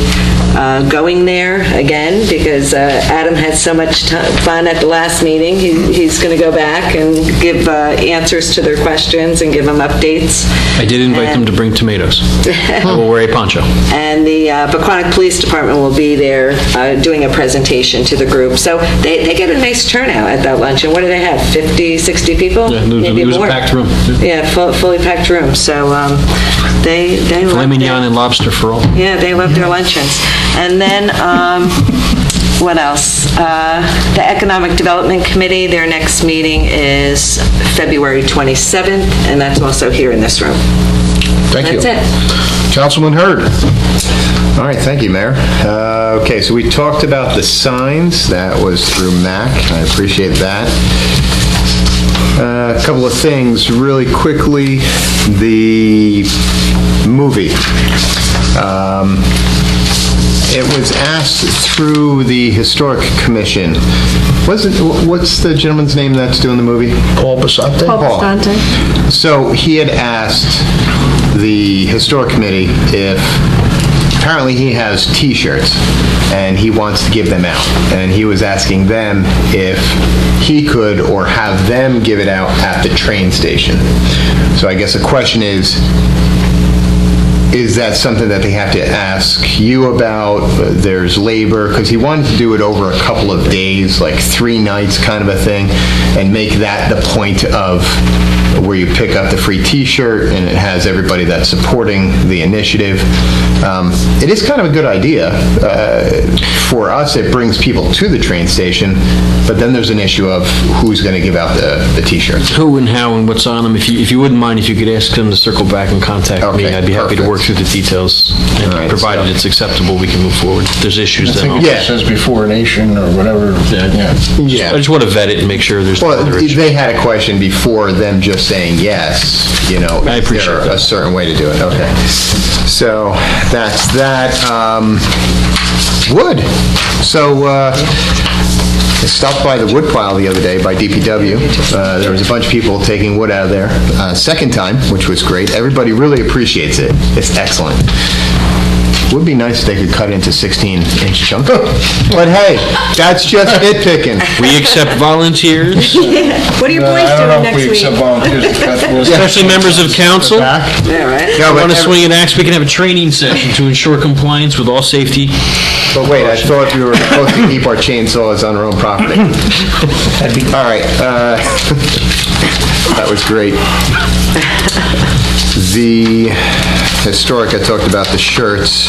going there again because Adam had so much fun at the last meeting. He's going to go back and give answers to their questions and give them updates. I did invite them to bring tomatoes. I will wear a poncho. And the Pequannock Police Department will be there doing a presentation to the group. So they get a nice turnout at that luncheon. What do they have, 50, 60 people? Yeah, maybe it was more. a packed room. Yeah, fully packed room. So they Filet love mignon and lobster for all. Yeah, they love their luncheons. And then, what else? The Economic Development Committee, their next meeting is February 27th, and that's also here in this room. Thank you. That's it. Councilman Hurd. All right, thank you, Mayor. Okay, so we talked about the signs. That was through MAC. I appreciate that. A couple of things really quickly. The movie. It was asked through the Historic Commission. What's the gentleman's name that's doing the movie? Paul Basante. Paul Basante. So he had asked the Historic Committee if apparently he has T-shirts and he wants to give them out. And he was asking them if he could or have them give it out at the train station. So I guess the question is that something that they have to ask you about? There's labor, because he wanted to do it over a couple of days, like 3 nights kind of a thing, and make that the point of where you pick up the free T-shirt and it has everybody that's supporting the initiative. It is kind of a good idea. For us, it brings people to the train station, but then there's an issue of who's going to give out the T-shirts. Who and how and what's on them. If you wouldn't mind, if you could ask them to circle back and contact me, I'd be happy to work through the details. And All right, provided it's acceptable, we can move forward. If there's issues, then I'll... It says before nation or whatever. Yeah. I just want to vet it and make sure there's no Well, other issue. they had a question before them just saying yes, I appreciate is there that. a certain way to do it? Okay. So that's that. Wood. So I stopped by the wood pile the other day by DPW. There was a bunch of people taking wood out of there. Second time, which was great. Everybody really appreciates it. It's excellent. Would be nice if they could cut into 16-inch chunks. But hey, that's just nitpicking. We accept volunteers, What are your boys doing next week? especially members of council. Yeah, right? No, Want to but, swing an axe, we can have a training session to ensure compliance with all safety. but wait, I thought we were supposed to keep our chainsaws on our own property. All right. That was great. The historic, I talked about the shirts.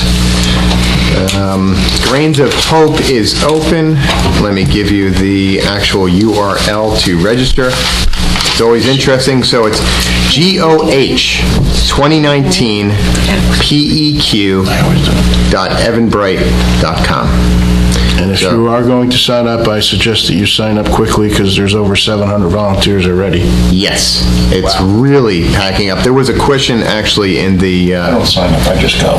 Grains of Hope is open. Let me give you the actual URL to register. It's always interesting. So it's GOH 2019 PEQ.evanbright.com. And if you are going to sign up, I suggest that you sign up quickly because there's over 700 volunteers already. Yes, it's really packing up. There was a question actually in the... I don't sign up, I just go.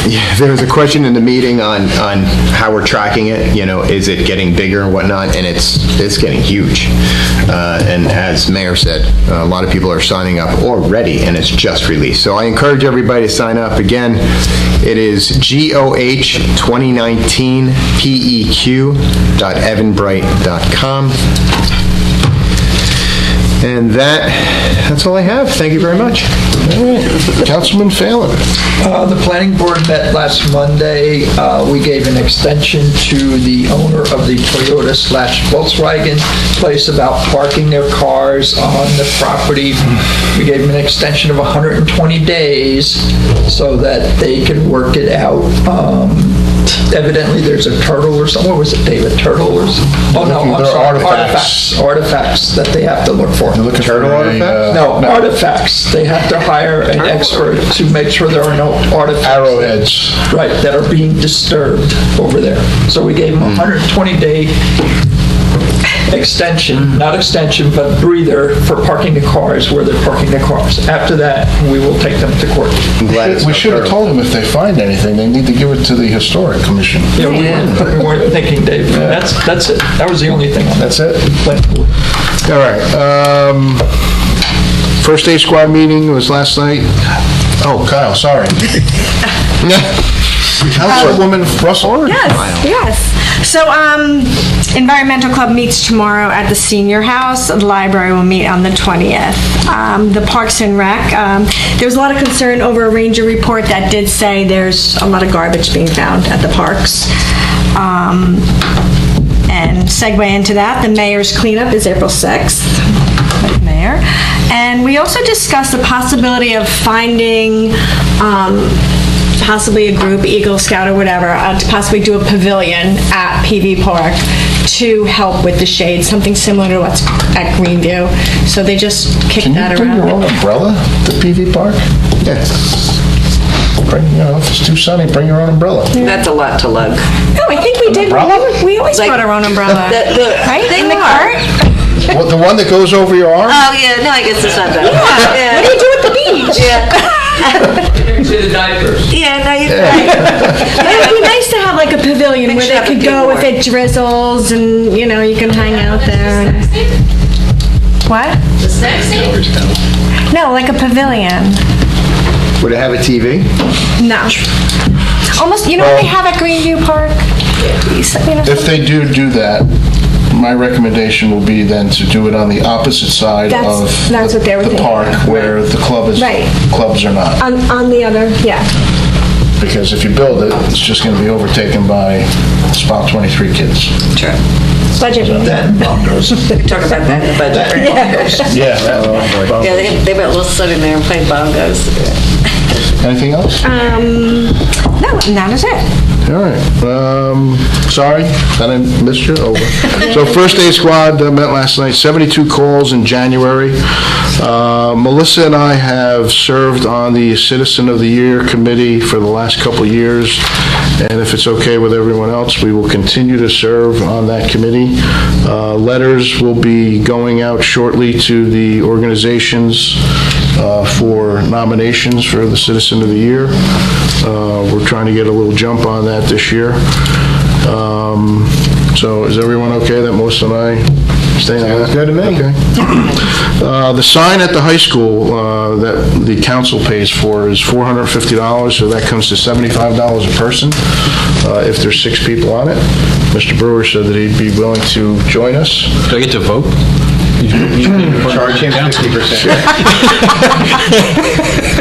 Yeah, there was a question in the meeting on how we're tracking it, is it getting bigger and whatnot, and it's getting huge. And as Mayor said, a lot of people are signing up already, and it's just released. So I encourage everybody to sign up. Again, it is GOH2019PEQ.evanbright.com. And that's all I have. Thank you very much. All right. Councilman Phelan. The planning board met last Monday. We gave an extension to the owner of the Toyota/Volkswagen place about parking their cars on the property. We gave them an extension of 120 days so that they can work it out. Evidently, there's a turtle or something. What was it, David? Turtle or something? Oh, no, I'm sorry. Artifacts that they have to look for. Turtle artifacts? No, artifacts. They have to hire an expert to make sure there are no artifacts. Arrowheads. Right, that are being disturbed over there. So we gave them a 120-day extension, not extension, but breather for parking the cars where they're parking the cars. After that, we will take them to court. We should have told them if they find anything, they need to give it to the Historic Commission. Yeah, we weren't thinking, Dave. That's it. That was the only thing on that. That's it? All right. First aid squad meeting was last night. Oh, Kyle, sorry. Councilwoman Russell. Yes. So, Environmental Club meets tomorrow at the Senior House. The library will meet on the 20th. The Parks and Rec, there was a lot of concern over a ranger report that did say there's a lot of garbage being found at the parks. And segue into that, the mayor's cleanup is April 6th. Mayor. And we also discussed the possibility of finding possibly a group, Eagle Scout or whatever, to possibly do a pavilion at PV Park to help with the shade, something similar to what's at Greenview. So they just kicked that around. Can you bring your own umbrella to PV Park? Yes. If it's too sunny, bring your own umbrella. That's a lot to lug. No, I think we did. We always brought our own umbrella. Right? In the cart? What, the one that goes over your arm? Oh, yeah, no, I guess it's not that. Yeah. What do you do at the beach? Yeah. See the diapers. Yeah, no, you're right. But it'd be nice to have like a pavilion where they could go if it drizzles and, you can hang out there. What? The snack stand? No, like a pavilion. Would it have a TV? No. Almost, what they have at Greenview Park? If they do that, my recommendation will be then to do it on the opposite side of that's what they were the thinking. park where the clubs are not. On the other, yeah. Because if you build it, it's just going to be overtaken by about 23 kids. Sure. Budget. Then bongos. We talk about that in the budget. Yeah. Yeah, they went a little sitting there and played bongos. Anything else? No, that is it. All right. Sorry, that I missed you. Over. So First Aid Squad met last night, 72 calls in January. Melissa and I have served on the Citizen of the Year committee for the last couple of years, and if it's okay with everyone else, we will continue to serve on that committee. Letters will be going out shortly to the organizations for nominations for the Citizen of the Year. We're trying to get a little jump on that this year. So is everyone okay that Melissa and I stay on that? Good to me. Okay. The sign at the high school that the council pays for is $450, so that comes to $75 a person if there's 6 people on it. Mr. Brewer said that he'd be willing to join us. Do I get to vote? Charge him 50%.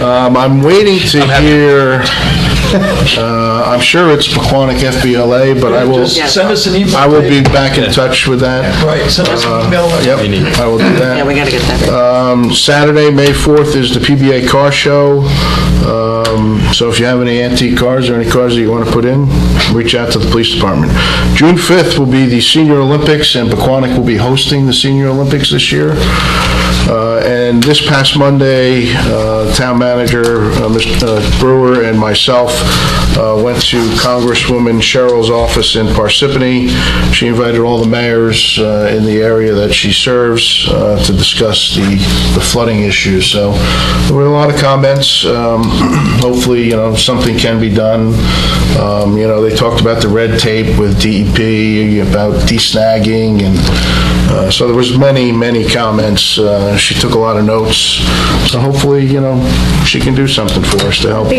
I'm waiting to hear, I'm sure it's Pequannock FBLA, but I will... Just send us an email. I will be back in touch with that. Right, send us an email. Yep, I will do that. Yeah, we got to get that. Saturday, May 4th is the PBA car show. So if you have any antique cars or any cars that you want to put in, reach out to the police department. June 5th will be the Senior Olympics, and Pequannock will be hosting the Senior Olympics this year. And this past Monday, Town Manager Mr. Brewer and myself went to Congresswoman Sherrill's office in Parsippany. She invited all the mayors in the area that she serves to discuss the flooding issue. So there were a lot of comments. Hopefully, something can be done. They talked about the red tape with DEP, about desnagging, and so there was many comments. She took a lot of notes. So hopefully, she can do something for us to help.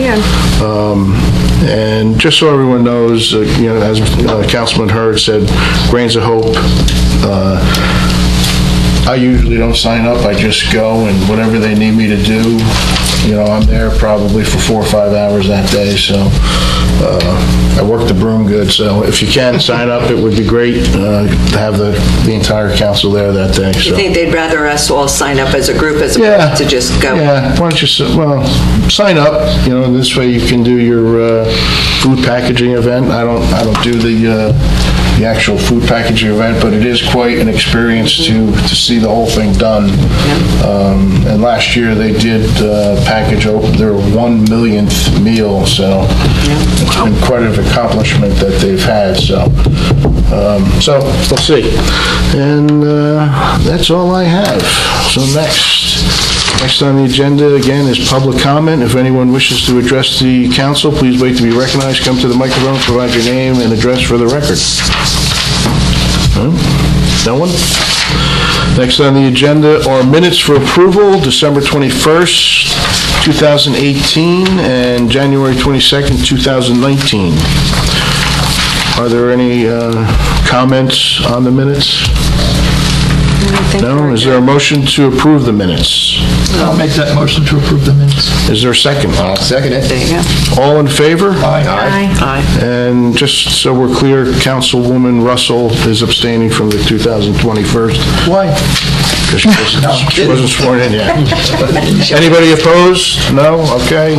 And just so everyone knows, as Councilman Hurd said, grains of hope. I usually don't sign up. I just go, and whatever they need me to do, I'm there probably for 4 or 5 hours that day. So I work the broom good. So if you can sign up, it would be great to have the entire council there that day. You think they'd rather us all sign up as a group as opposed to just go? Yeah. Why don't you sign up? This way you can do your food packaging event. I don't do the actual food packaging event, but it is quite an experience to see the whole thing done. And last year they did package open their 1 millionth meal, so it's been quite an accomplishment that they've had. So we'll see. And that's all I have. So next on the agenda, again, is public comment. If anyone wishes to address the council, please wait to be recognized. Come to the microphone, provide your name and address for the record. No one? Next on the agenda are minutes for approval, December 21st, 2018, and January 22nd, 2019. Are there any comments on the minutes? No? Is there a motion to approve the minutes? I'll make that motion to approve the minutes. Is there a second? I'll second it. There you go. All in favor? Aye. And just so we're clear, Councilwoman Russell is abstaining from the 2021st. Why? Because she wasn't sworn in yet. Anybody opposed? No? Okay.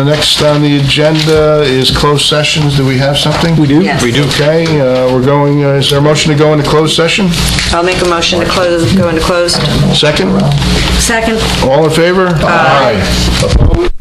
Next on the agenda is closed sessions. Do we have something? We do. Yes. We do. Okay. We're going, is there a motion to go into closed session? I'll make a motion to go into closed. Second? Second. All in favor? Aye. Opposed?